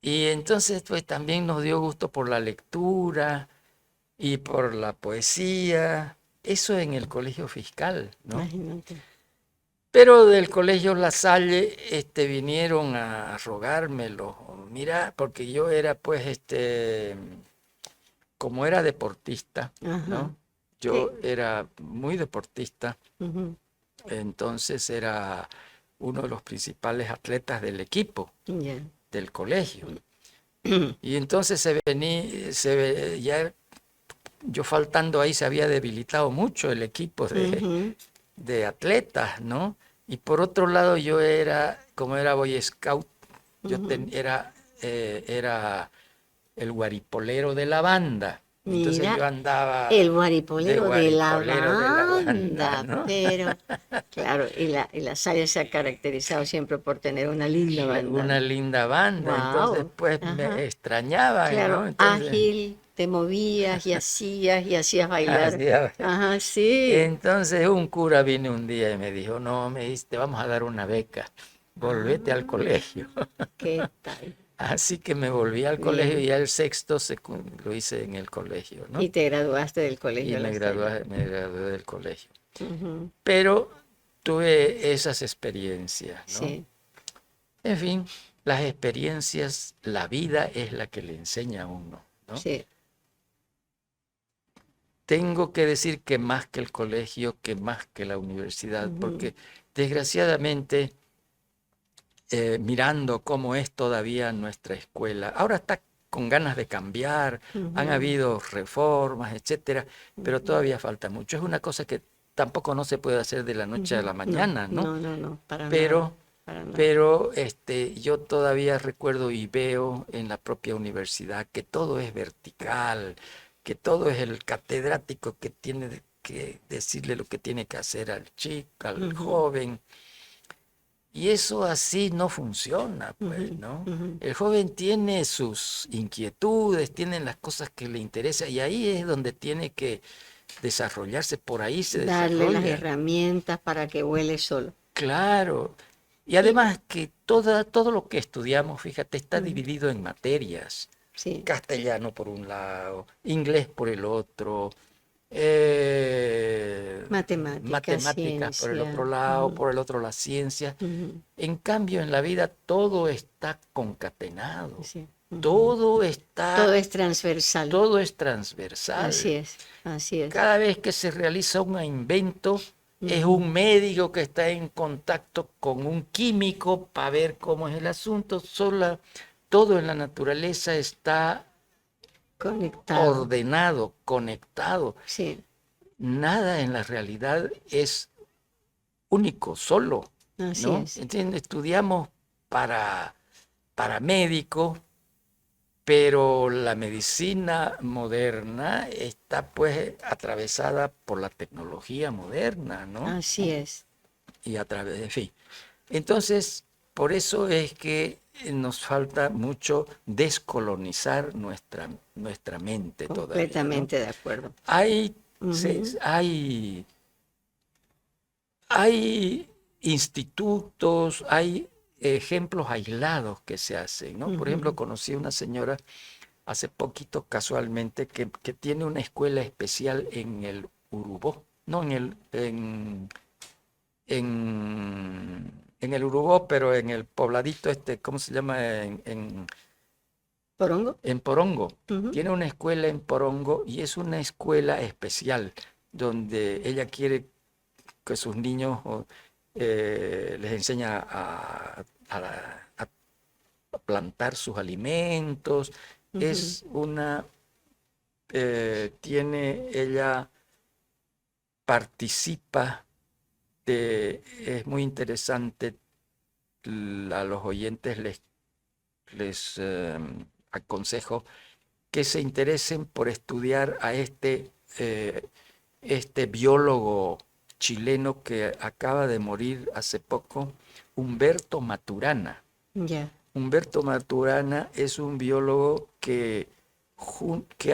Y entonces, pues también nos dio gusto por la lectura y por la poesía. Eso en el colegio fiscal, ¿no? Imagínate. Pero del colegio La Salle, vinieron a rogármelo. Mira, porque yo era, pues, como era deportista, Ajá. ¿no? Yo Sí. era muy deportista, Ujú. entonces era uno de los principales atletas del equipo, Ya. del colegio. Y entonces ya yo faltando ahí se había debilitado mucho el equipo Ujú. de atletas, ¿no? Y por otro lado yo era, como era Boy Scout, Ujú. era el guaripolero de la banda. Entonces yo Mira, andaba el de guaripolero de la guaripolero de la banda, banda, ¿no? pero claro, y la Salle se ha caracterizado siempre por tener una linda banda, Una ¿no? linda banda, entonces Wow. pues Ajá. me extrañaban, ¿no? Claro, Entonces, ágil, te movías y hacías bailar. hacía- Ajá, sí. entonces un cura vino un día y me dijo, no, me dice, te vamos a dar una beca, volvete al Ah, colegio. ¿qué tal? Así que me volví al colegio y Bien. ya el sexto lo hice en el colegio, ¿no? Y te graduaste del Y colegio La Salle. me gradué del colegio. Ujú, Pero tuve esas experiencias, ¿no? sí. En fin, las experiencias, la vida es la que le enseña a uno, ¿no? Sí. Tengo que decir que más que el colegio, que más que la universidad, Ujú, porque desgraciadamente mirando cómo es todavía nuestra escuela. Ahora está con ganas de cambiar, han habido reformas, etcétera, pero todavía falta mucho. Es una cosa que tampoco no se puede hacer de la noche a la mañana, ¿no? No, para nada, Pero, para nada. pero yo todavía recuerdo y veo en la propia universidad que todo es vertical, que todo es el catedrático que tiene que decirle lo que tiene que hacer al chico, al joven. Y eso así no funciona, pues, ¿no? El joven tiene sus inquietudes, tiene las cosas que le interesan y ahí es donde tiene que desarrollarse, por ahí se Darle las desarrolla. herramientas para que vuele solo. Claro. Y Y, además que todo lo que estudiamos, fíjate, está dividido en materias. sí, Castellano por un lado, inglés por el otro, matemáticas, matemáticas por el otro ciencia. lado, por el otro la ciencia. Ujú, En cambio, en la vida todo está concatenado, sí, todo todo está, es transversal. todo es transversal. Así es, así es. Cada vez que se realiza un invento, es un médico que está en contacto con un químico para ver cómo es el asunto. Todo en la naturaleza está Conectado. ordenado, conectado. Sí, Nada en la realidad es único, solo, así ¿no? es. ¿Entiendes? Estudiamos para médico, pero la medicina moderna está pues atravesada por la tecnología moderna, ¿no? Así es. Y a través de, en fin. Entonces, por eso es que nos falta mucho descolonizar nuestra mente todavía, ¿no? Completamente de acuerdo. Hay, Ujú, hay institutos, hay ejemplos aislados que se hacen, ¿no? Por ejemplo, ujú. conocí a una señora hace poquito casualmente que tiene una escuela especial en el Urubó, no en el Urubó, pero en el pobladito este, ¿cómo se llama? ¿Porongo? En Porongo. Ujú. Tiene una escuela en Porongo y es una escuela especial donde ella quiere que sus niños les enseña a plantar sus alimentos. Ujú. Es ella participa es muy interesante, a los oyentes les aconsejo que se interesen por estudiar a este biólogo chileno que acaba de morir hace poco, Humberto Maturana. Ya, Humberto Maturana es un biólogo que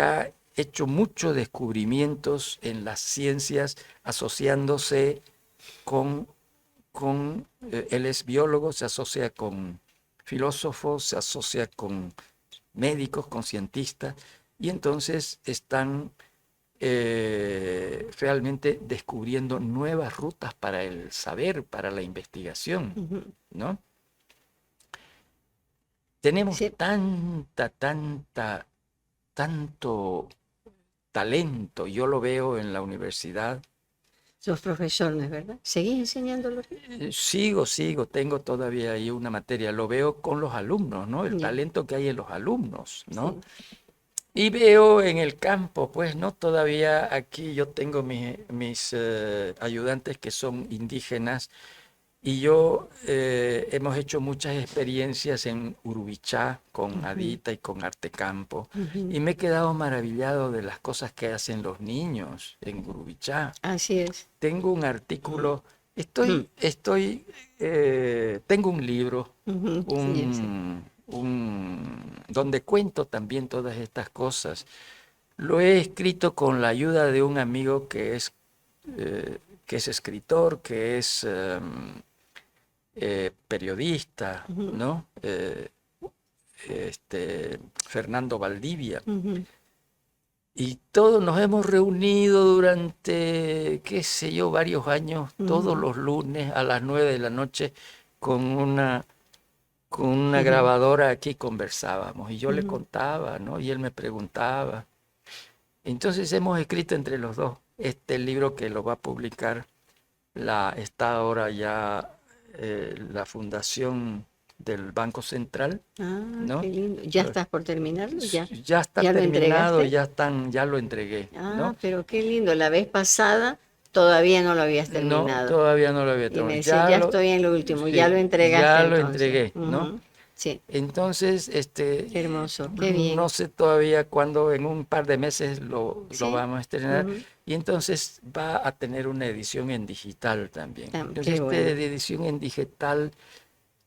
ha hecho muchos descubrimientos en las ciencias asociándose él es biólogo, se asocia con filósofos, se asocia con médicos, con cientistas, y entonces están realmente descubriendo nuevas rutas para el saber, para la investigación, ujú. ¿no? Tenemos Sí, tanto talento, yo lo veo en la universidad. sos profesor, ¿no es verdad? ¿Seguís enseñándolo? Sigo, tengo todavía ahí una materia, lo veo con los alumnos, ¿no? El Ya, talento que hay en los alumnos, ¿no? sí. Y veo en el campo, pues, ¿no? Todavía aquí yo tengo mis ayudantes que son indígenas y hemos hecho muchas experiencias en Urubichá con Ujú, Adita y con Artecampo ujú. y me he quedado maravillado de las cosas que hacen los niños en Urubichá. Así es. Tengo un artículo, Ujú, tengo un libro, sí, ya sé. donde cuento también todas estas cosas. Lo he escrito con la ayuda de un amigo eh, que es escritor, que es periodista, Ujú, ¿no? Fernando Valdivia. ujú, Y todos nos hemos reunido durante, qué sé yo, varios años, todos ujú, los lunes a las 9 de la noche con una ujú, grabadora aquí conversábamos y yo le ujú. contaba, ¿no? Y él me preguntaba. Entonces hemos escrito entre los dos este libro que lo va a publicar está ahora ya la Fundación del Banco Central, Ah, ¿no? qué lindo. ¿Ya estás por terminarlo? ¿Ya? Ya está ¿Ya lo terminado, entregaste? ya lo entregué, Ah, ¿no? pero qué lindo. La vez pasada todavía no lo habías No, terminado. todavía no lo había Y me terminado. decía, ya estoy en lo último. Ya lo Sí, entregaste ya lo entonces. entregué, ¿no? Ujú. Sí, Entonces, qué hermoso, qué no bien. sé todavía cuándo, en un par de meses lo Sí, vamos a estrenar, ujú. y entonces va a tener una edición en digital también. Entonces, Qué esta bueno. edición en digital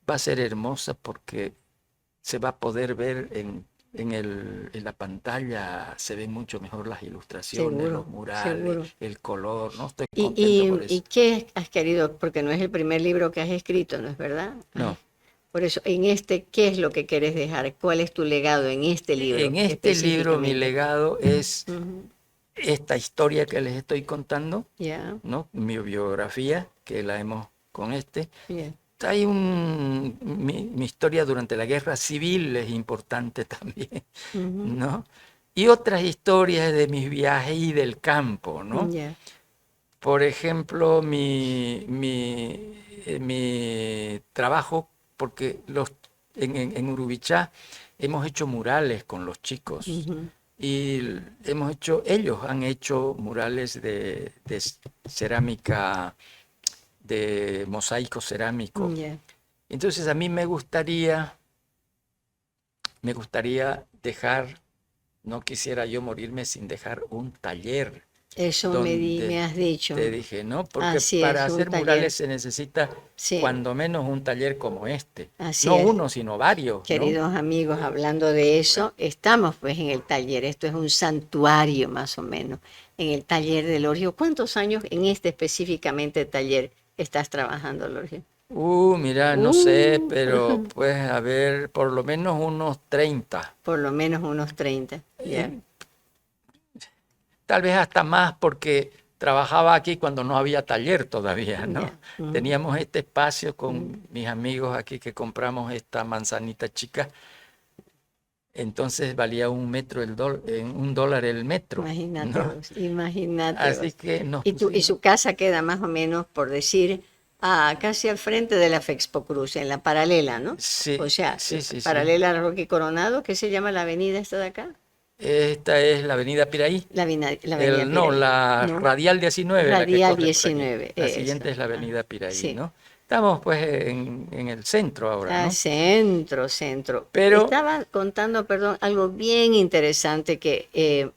va a ser hermosa porque se va a poder ver en la pantalla, se ven mucho mejor las ilustraciones, los Seguro, murales, seguro. el color, ¿no? Estoy ¿Y, contento por y eso. qué has querido? Porque no es el primer libro que has escrito, ¿no es verdad? No, Por eso, en este, ¿qué es lo que quieres dejar? ¿Cuál es tu legado en este libro en este libro mi específicamente? legado es Ujú. esta historia que les estoy contando, Ya, ¿no? Mi biografía, que la hemos con este. ya. Hay mi historia durante la guerra civil es importante también, Ujú. ¿no? Y otras historias de mis viajes y del campo, ¿no? Ya. Por ejemplo, mi trabajo, porque en Urubichá hemos hecho murales con los chicos Ujú. y ellos han hecho murales de cerámica, de mosaico cerámico. Ya. Entonces a mí me gustaría dejar, no quisiera yo morirme sin dejar un taller Eso me donde has dicho. te dije, ¿no? Porque Así para es, un hacer murales taller. se necesita Sí, cuando menos un taller como este. así No es. uno, sino varios, ¿no? Queridos amigos, hablando de eso, estamos pues en el taller. Esto es un santuario más o menos, en el taller de Lorgio. ¿Cuántos años en este específicamente taller estás trabajando, Lorgio? Mira, no sé, Uh, pero pues a ver, por lo menos unos 30. por lo menos unos 30, ya. Eh, Tal vez hasta más porque trabajaba aquí cuando no había taller todavía, ¿no? Ya. Ujú, Teníamos este espacio ujú. con mis amigos aquí que compramos esta manzanita chica. Entonces valía $1 el metro, Imagínate ¿no? vos, imagínate Así vos. que nos Y pusimos. su casa queda más o menos, por decir, casi al frente de la Fexpo Cruz, en la paralela, ¿no? O Sí, sea, sí, sí, sí. paralela a Roque Coronado, ¿qué se llama la avenida esta de acá? Esta es la avenida Piraí. La avenida No, Piraí, la ¿no? Radial 19, la que Radial corre por aquí. 19, La eso. siguiente es la Ah, avenida Piraí, sí. ¿no? Estamos pues en el centro ahora, ¿no? Centro, centro. Pero Estaba contando, perdón, algo bien interesante que,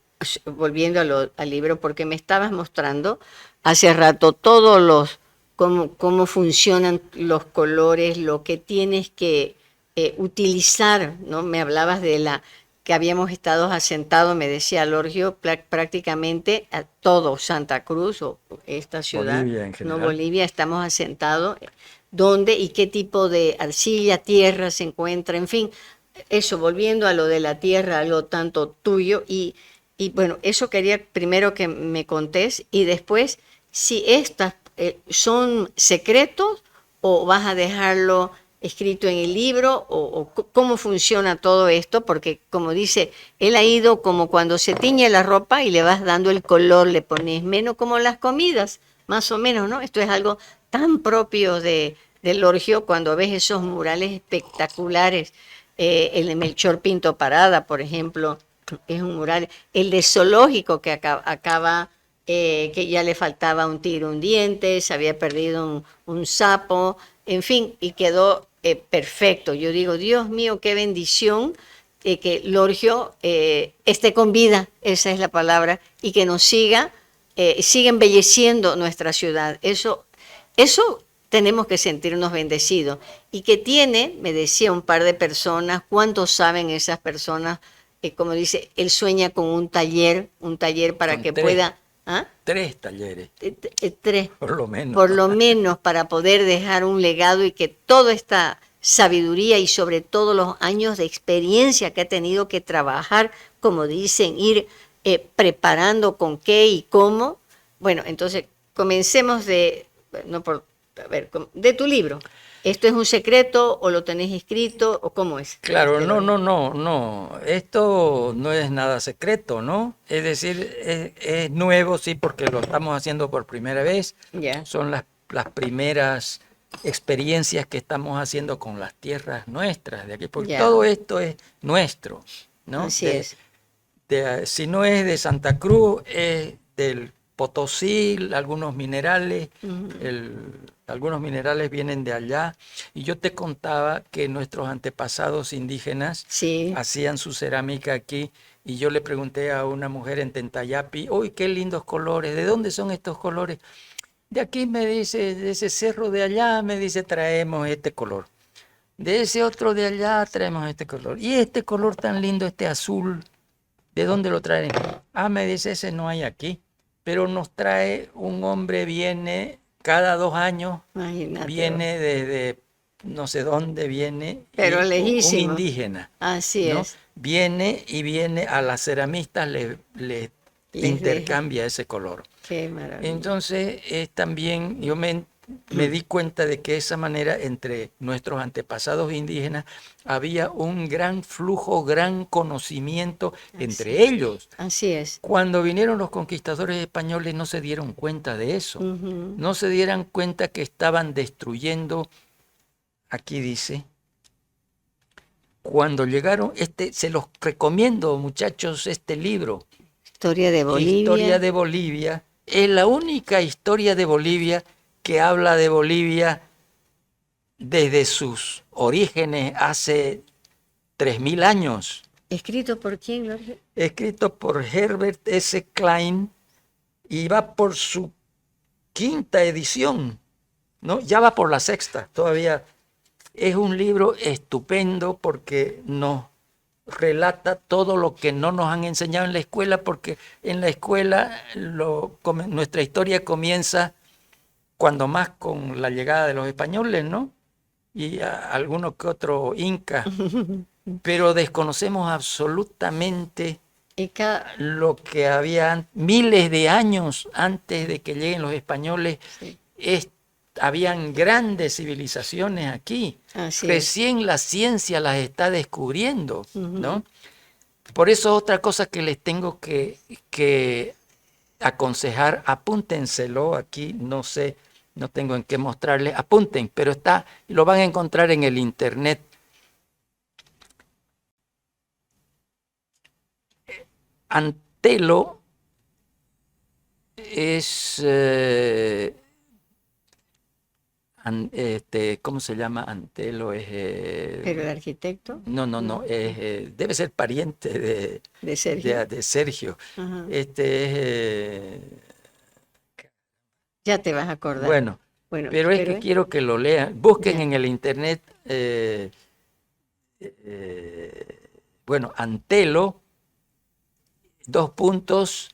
volviendo al libro, porque me estabas mostrando hace rato todos cómo funcionan los colores, lo que tienes que utilizar, ¿no? Me hablabas de la que habíamos estado asentados, me decía Lorgio, prácticamente a todo Santa Cruz o esta ciudad, Bolivia en no general. Bolivia, estamos asentados dónde y qué tipo de arcilla, tierra se encuentra, en fin, eso, volviendo a lo de la tierra, algo tanto tuyo, y bueno, eso quería primero que me contés y después si estas son secretos o vas a dejarlo escrito en el libro o cómo funciona todo esto, porque como dice, él ha ido como cuando se tiñe la ropa y le vas dando el color, le pones menos como las comidas, más o menos, ¿no? Esto es algo tan propio del Orgio cuando ves esos murales espectaculares. El de Melchor Pinto Parada, por ejemplo, es un mural. El de Zoológico que acaba que ya le faltaba un tigre, un diente, se había perdido un sapo, en fin, y quedó perfecto. Yo digo, Dios mío, qué bendición que Lorgio esté con vida, esa es la palabra, y que nos siga embelleciendo nuestra ciudad. Eso tenemos que sentirnos bendecidos. Y que tiene, me decía un par de personas, ¿cuántos saben esas personas? Como dice, él sueña con un taller para Con que pueda, ¿ah? 3 talleres, Tres, por lo menos. por lo menos para poder dejar un legado y que toda esta sabiduría y sobre todo los años de experiencia que ha tenido que trabajar, como dicen, ir preparando con qué y cómo. Bueno, entonces comencemos no por, a ver, de tu libro. ¿Esto es un secreto o lo tenés escrito o cómo es? Claro, no, no, no, no. Esto no es nada secreto, ¿no? Es decir, es nuevo, sí, porque lo estamos haciendo por primera vez. Ya. Son las primeras experiencias que estamos haciendo con las tierras nuestras de aquí, porque Ya. todo esto es nuestro, ¿no? Así es. Si no es de Santa Cruz, es del Potosí, algunos minerales, algunos minerales vienen de allá. Y yo te contaba que nuestros antepasados indígenas Sí. hacían su cerámica aquí, y yo le pregunté a una mujer en Tentayapi, uy, qué lindos colores, ¿de dónde son estos colores? De aquí, me dice, de ese cerro de allá, me dice, traemos este color. De ese otro de allá traemos este color. Y este color tan lindo, este azul, ¿de dónde lo traen? Ah, me dice, ese no hay aquí. Pero nos trae un hombre, viene cada 2 años, Imagínate. viene desde no sé dónde viene, Pero y un lejísimo. indígena, Así ¿no? es. Viene a las ceramistas, le Les intercambia ese color. Qué maravilla. Entonces, también yo me di cuenta de que de esa manera entre nuestros antepasados indígenas había un gran flujo, gran conocimiento entre ellos. Así es. Cuando vinieron los conquistadores españoles no se dieron cuenta de eso. No se dieron cuenta que estaban destruyendo, aquí dice, cuando llegaron, se los recomiendo, muchachos, este libro, Historia de Bolivia. Historia de Bolivia. Es la única historia de Bolivia que habla de Bolivia desde sus orígenes hace 3000 años. ¿Escrito por quién, Jorge? Escrito por Herbert S. Klein y va por su 5ª edición, ¿no? Ya va por la 6ª todavía. Es un libro estupendo porque nos relata todo lo que no nos han enseñado en la escuela, porque en la escuela nuestra historia comienza cuando más con la llegada de los españoles, ¿no? Y alguno que otro inca, pero desconocemos absolutamente lo que había miles de años antes de que lleguen los españoles. Sí. Habían grandes civilizaciones aquí. Así Recién la ciencia las está descubriendo, ¿no? Por eso otra cosa que les tengo que aconsejar, apúntenselo aquí, no sé, no tengo en qué mostrarles, apunten, pero lo van a encontrar en el internet. Antelo es... ¿cómo se llama? Antelo es... ¿Pero el arquitecto? No, debe ser pariente de Sergio. De Sergio. Ya te vas a acordar. Bueno, pero es que quiero que lo lean. Busquen en el internet, bueno, Antelo, 2 puntos,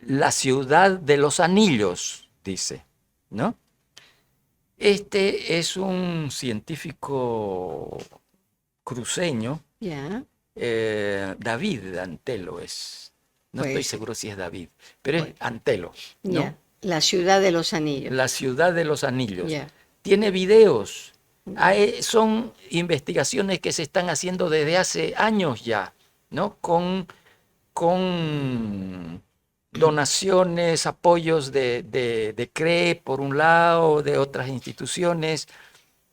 la ciudad de los anillos, dice, ¿no? Este es un científico cruceño, David Antelo es. No estoy seguro si es David, pero es Antelo, ¿no? La ciudad de los anillos. La ciudad de los anillos. Tiene videos. Son investigaciones que se están haciendo desde hace años ya, ¿no? Con donaciones, apoyos de CRE, por un lado, de otras instituciones,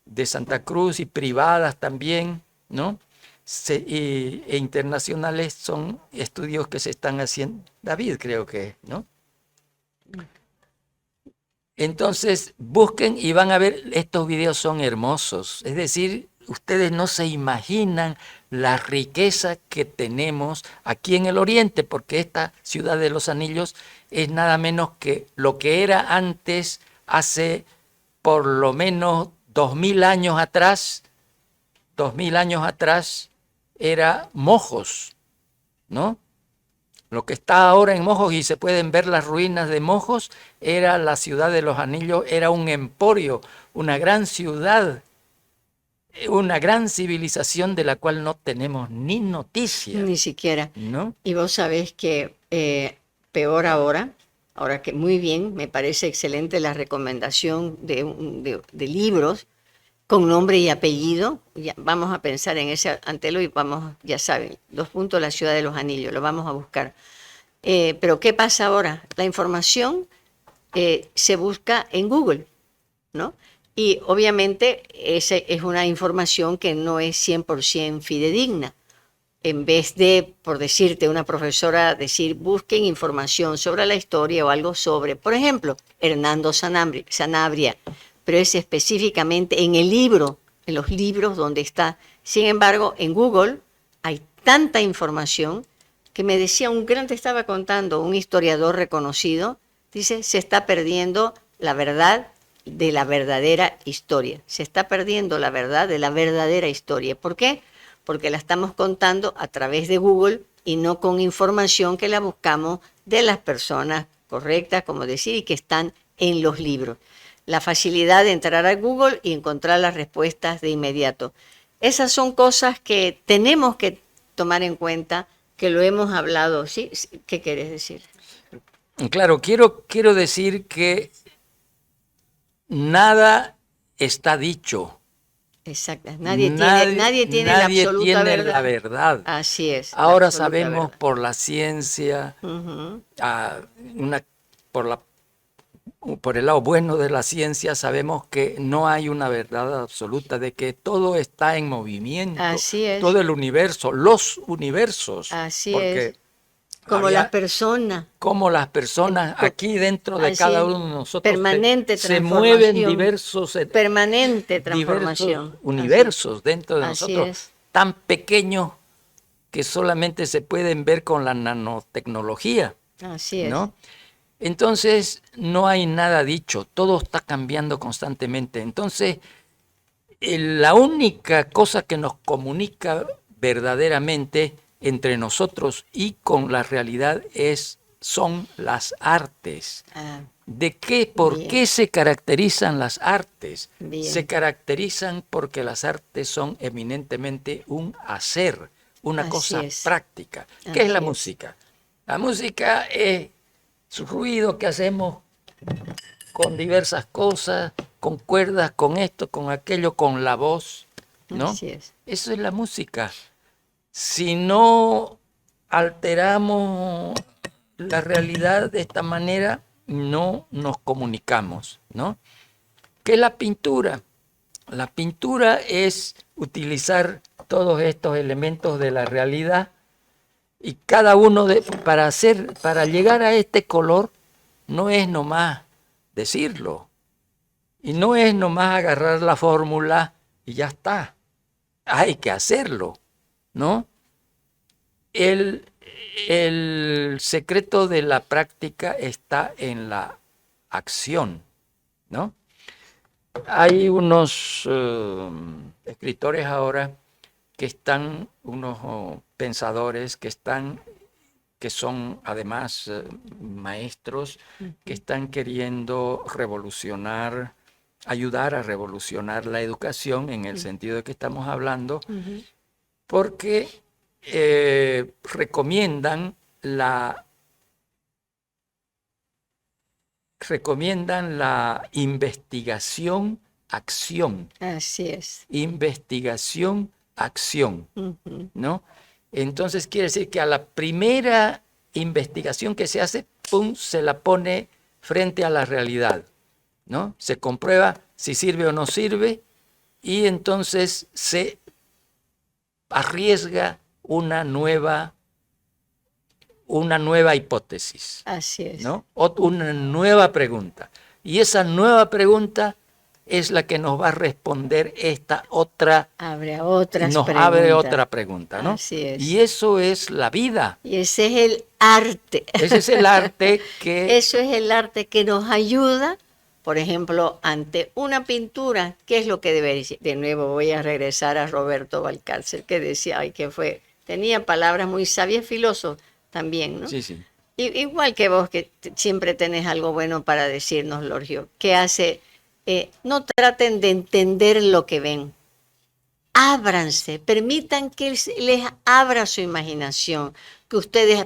de Santa Cruz y privadas también, ¿no? E internacionales. Son estudios que se están haciendo. David creo que, ¿no? Entonces busquen y van a ver, estos videos son hermosos. Es decir, ustedes no se imaginan la riqueza que tenemos aquí en el Oriente, porque esta ciudad de los anillos es nada menos que lo que era antes, hace por lo menos 2000 años atrás. 2000 años atrás era Mojos, ¿no? Lo que está ahora en Mojos, y se pueden ver las ruinas de Mojos, era la ciudad de los anillos, era un emporio, una gran ciudad, una gran civilización de la cual no tenemos ni noticia. Ni siquiera. ¿No? Y vos sabés que peor ahora que muy bien, me parece excelente la recomendación de libros con nombre y apellido. Ya, vamos a pensar en ese Antelo y vamos, ya saben, 2 puntos, la ciudad de los anillos, lo vamos a buscar. Pero ¿qué pasa ahora? La información se busca en Google, ¿no? Y obviamente esa es una información que no es 100% fidedigna. En vez de, por decirte, una profesora decir, busquen información sobre la historia o algo sobre, por ejemplo, Hernando Sanabria, pero es específicamente en el libro, en los libros donde está. Sin embargo, en Google hay tanta información que me decía te estaba contando, un historiador reconocido, dice, se está perdiendo la verdad de la verdadera historia. Se está perdiendo la verdad de la verdadera historia. ¿Por qué? Porque la estamos contando a través de Google y no con información que la buscamos de las personas correctas, como decir, y que están en los libros. La facilidad de entrar a Google y encontrar las respuestas de inmediato. Esas son cosas que tenemos que tomar en cuenta, que lo hemos hablado. ¿Sí? ¿Qué quieres decir? Claro, quiero decir que nada está dicho. Exacto. Nadie tiene la absoluta verdad. La verdad. Así es. Ahora sabemos por la ciencia, Uh-huh. por el lado bueno de la ciencia, sabemos que no hay una verdad absoluta, de que todo está en movimiento. Así es. Todo el universo, los universos. Así porque es. Como las personas. Como las personas aquí dentro de cada uno de nosotros permanente se mueven diversos transformación. universos dentro de Así nosotros, es. tan pequeños que solamente se pueden ver con la nanotecnología. Así es. ¿No? Entonces no hay nada dicho, todo está cambiando constantemente. Entonces la única cosa que nos comunica verdaderamente entre nosotros y con la realidad son las artes. ¿Por qué se caracterizan las artes? Bien. Se caracterizan porque las artes son eminentemente un hacer, una cosa práctica. ¿Qué es la música? La música es su ruido que hacemos con diversas cosas, con cuerdas, con esto, con aquello, con la voz, ¿no? Así es. Eso es la música. Si no alteramos la realidad de esta manera, no nos comunicamos, ¿no? ¿Qué es la pintura? La pintura es utilizar todos estos elementos de la realidad y cada uno para llegar a este color no es nomás decirlo y no es nomás agarrar la fórmula y ya está. Hay que hacerlo, ¿no? El secreto de la práctica está en la acción, ¿no? Hay unos escritores ahora unos pensadores que son además maestros, que están queriendo ayudar a revolucionar la educación en el sentido de que estamos hablando, porque recomiendan la investigación-acción. Así es. Investigación-acción, ¿no? Entonces quiere decir que a la primera investigación que se hace, ¡pum!, se la pone frente a la realidad, ¿no? Se comprueba si sirve o no sirve y entonces se arriesga una nueva hipótesis. Así es. ¿No? Una nueva pregunta. Y esa nueva pregunta es la que nos va a responder esta otra. Abre otra pregunta, ¿no? Así es. Y eso es la vida. Y ese es el arte. Ese es el arte que. Eso es el arte que nos ayuda, por ejemplo, ante una pintura. ¿Qué es lo que debe decir? De nuevo voy a regresar a Roberto Valcárcel, que decía, tenía palabras muy sabias, filósofo también, ¿no? Sí, sí. Igual que vos, que siempre tenés algo bueno para decirnos, Lorgio, que hace, no traten de entender lo que ven, ábranse, permitan que les abra su imaginación, que ustedes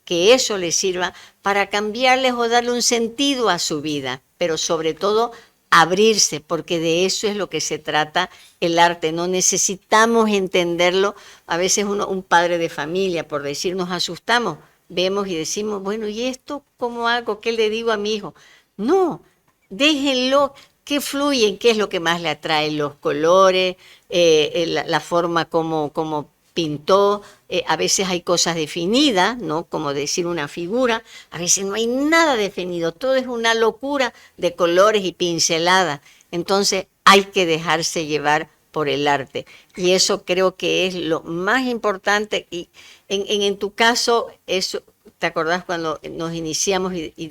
que eso les sirva para cambiarles o darle un sentido a su vida, pero sobre todo abrirse, porque de eso es lo que se trata el arte. No necesitamos entenderlo. A veces un padre de familia, por decir, nos asustamos, vemos y decimos, bueno, ¿y esto cómo hago? ¿Qué le digo a mi hijo? No, déjenlo que fluyen, qué es lo que más le atrae, los colores, la forma como pintó. A veces hay cosas definidas, ¿no? Como decir una figura, a veces no hay nada definido, todo es una locura de colores y pinceladas. Entonces hay que dejarse llevar por el arte. Y eso creo que es lo más importante. Y en tu caso, eso, ¿te acordás cuando nos iniciamos y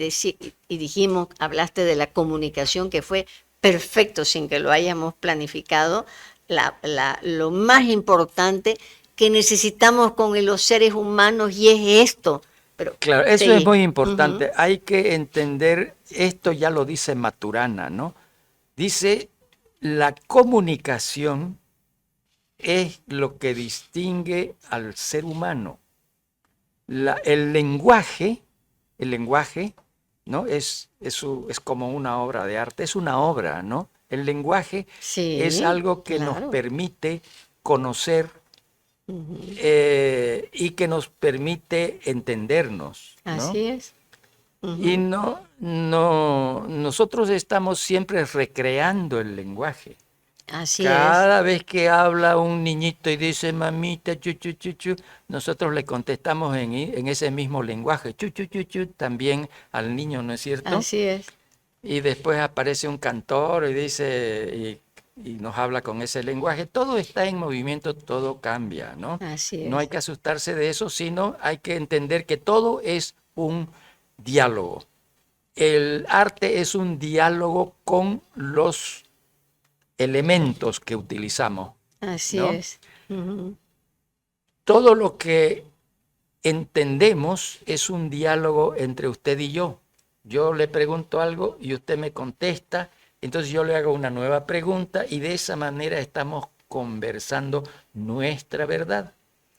dijimos, hablaste de la comunicación que fue perfecto sin que lo hayamos planificado? Lo más importante que necesitamos con los seres humanos y es esto. Pero Claro, eso es seguí. muy Ujú. importante. Hay que entender, esto ya lo dice Maturana, ¿no? Dice, la comunicación es lo que distingue al ser humano. El lenguaje, ¿no? Es como una obra de arte, es una obra, ¿no? El lenguaje es Sí, algo que nos claro. permite conocer Ujú. y que nos permite entendernos, ¿no? Así es. Y Ujú. nosotros estamos siempre recreando el lenguaje. Así es. Cada vez que habla un niñito y dice mamita, chu, chu, chu, chu, nosotros le contestamos en ese mismo lenguaje, chu, chu, chu, chu, también al niño, ¿no es cierto? Así es. Y después aparece un cantor y dice, y nos habla con ese lenguaje. Todo está en movimiento, todo cambia, ¿no? Así No hay es. que asustarse de eso, sino hay que entender que todo es un diálogo. El arte es un diálogo con los elementos que utilizamos, Así ¿no? es. Ujú. Todo lo que entendemos es un diálogo entre usted y yo. Yo le pregunto algo y usted me contesta, entonces yo le hago una nueva pregunta y de esa manera estamos conversando nuestra verdad.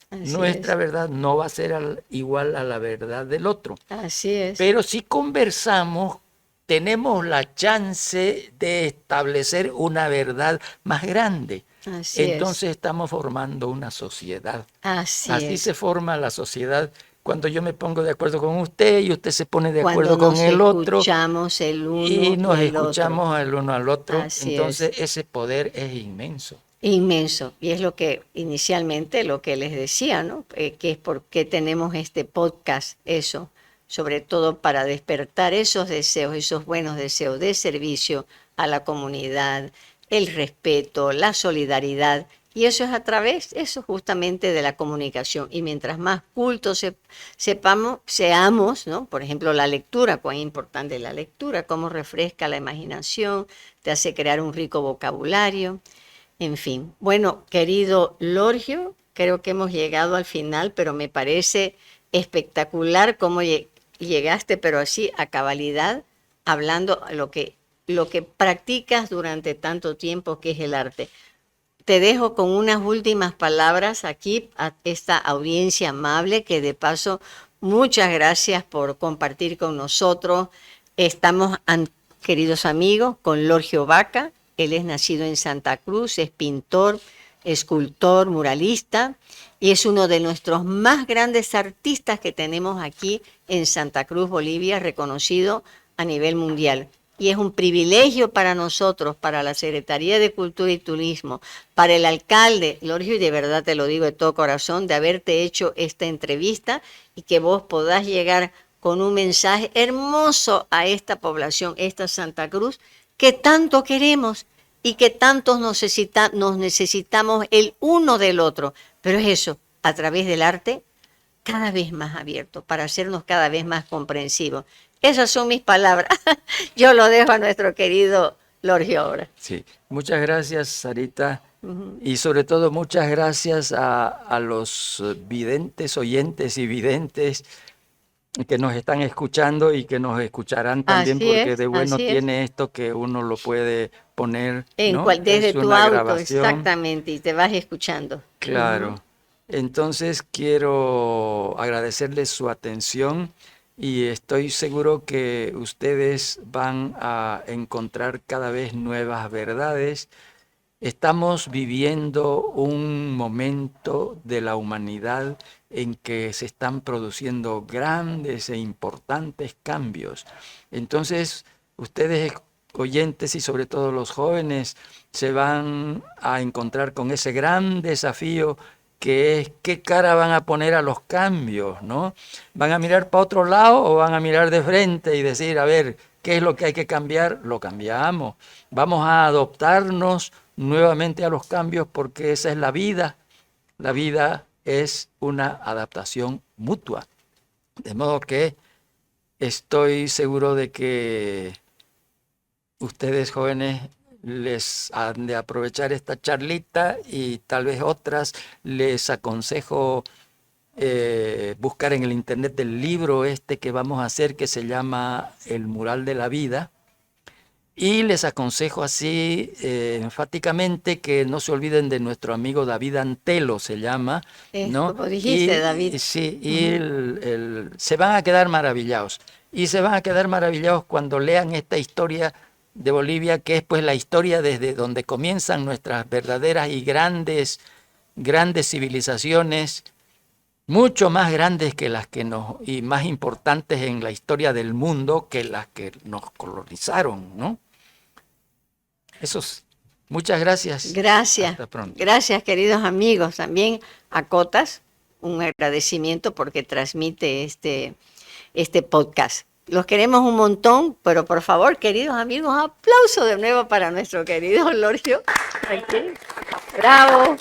Así Nuestra es. verdad no va a ser igual a la verdad del otro. Así es. Pero si conversamos, tenemos la chance de establecer una verdad más grande. Así es. Entonces estamos formando una sociedad. Así Así se es. forma la sociedad cuando yo me pongo de acuerdo con usted y usted se pone de Cuando acuerdo con nos el otro escuchamos el y uno y nos el otro. escuchamos el uno al otro. Así es. Entonces ese poder es inmenso. Inmenso. Y es lo que inicialmente lo que les decía, ¿no? Que es por qué tenemos este podcast, eso, sobre todo para despertar esos deseos, esos buenos deseos de servicio a la comunidad, el respeto, la solidaridad. Y eso es a través, eso justamente de la comunicación. Y mientras más cultos sepamos, seamos, ¿no? Por ejemplo, la lectura, cuán importante es la lectura, cómo refresca la imaginación, te hace crear un rico vocabulario. En fin, bueno, querido Lorgio, creo que hemos llegado al final, pero me parece espectacular cómo llegaste, pero así a cabalidad, hablando lo que practicas durante tanto tiempo, que es el arte. Te dejo con unas últimas palabras aquí a esta audiencia amable, que de paso, muchas gracias por compartir con nosotros. Estamos, queridos amigos, con Lorgio Vaca. Él es nacido en Santa Cruz, es pintor, escultor, muralista y es uno de nuestros más grandes artistas que tenemos aquí en Santa Cruz, Bolivia, reconocido a nivel mundial. Y es un privilegio para nosotros, para la Secretaría de Cultura y Turismo, para el alcalde, Lorgio, y de verdad te lo digo de todo corazón, de haberte hecho esta entrevista y que vos podás llegar con un mensaje hermoso a esta población, esta Santa Cruz, que tanto queremos y que tantos nos necesitamos el uno del otro. Pero es eso, a través del arte, cada vez más abierto, para hacernos cada vez más comprensivos. Esas son mis palabras. Yo lo dejo a nuestro querido Lorgio ahora. Sí, muchas gracias, Sarita. Ujú. Y sobre todo muchas gracias a los videntes, oyentes y videntes que nos están escuchando y que nos escucharán también, Así porque es, de bueno así es. tiene esto que uno lo puede poner, ¿no? Desde Es tu una auto, grabación, exactamente, y te vas escuchando. Ujú. claro. Entonces quiero agradecerles su atención y estoy seguro que ustedes van a encontrar cada vez nuevas verdades. Estamos viviendo un momento de la humanidad en que se están produciendo grandes e importantes cambios. Entonces, ustedes oyentes y sobre todo los jóvenes se van a encontrar con ese gran desafío que es qué cara van a poner a los cambios, ¿no? ¿Van a mirar para otro lado o van a mirar de frente y decir, a ver, qué es lo que hay que cambiar? Lo cambiamos. Vamos a adoptarnos nuevamente a los cambios porque esa es la vida. La vida es una adaptación mutua. De modo que estoy seguro de que ustedes jóvenes les han de aprovechar esta charlita y tal vez otras. Les aconsejo buscar en el internet el libro este que vamos a hacer que se llama El Mural de la Vida. Y les aconsejo así enfáticamente que no se olviden de nuestro amigo David Antelo, se llama, ¿no? Como dijiste, David. Sí, y se van a quedar maravillados. Y se van a quedar maravillados cuando lean esta historia de Bolivia, que es pues la historia desde donde comienzan nuestras verdaderas y grandes civilizaciones, mucho más grandes que las que y más importantes en la historia del mundo que las que nos colonizaron, ¿no? Muchas gracias. Gracias. Hasta pronto. Gracias, queridos amigos. También a Cotas, un agradecimiento porque transmite este podcast. Los queremos un montón, pero por favor, queridos amigos, aplauso de nuevo para nuestro querido Lorgio. Aquí. Bravo.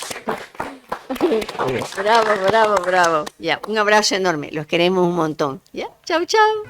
Bravo, bravo, bravo. Ya, un abrazo enorme. Los queremos un montón. Ya, chau, chau.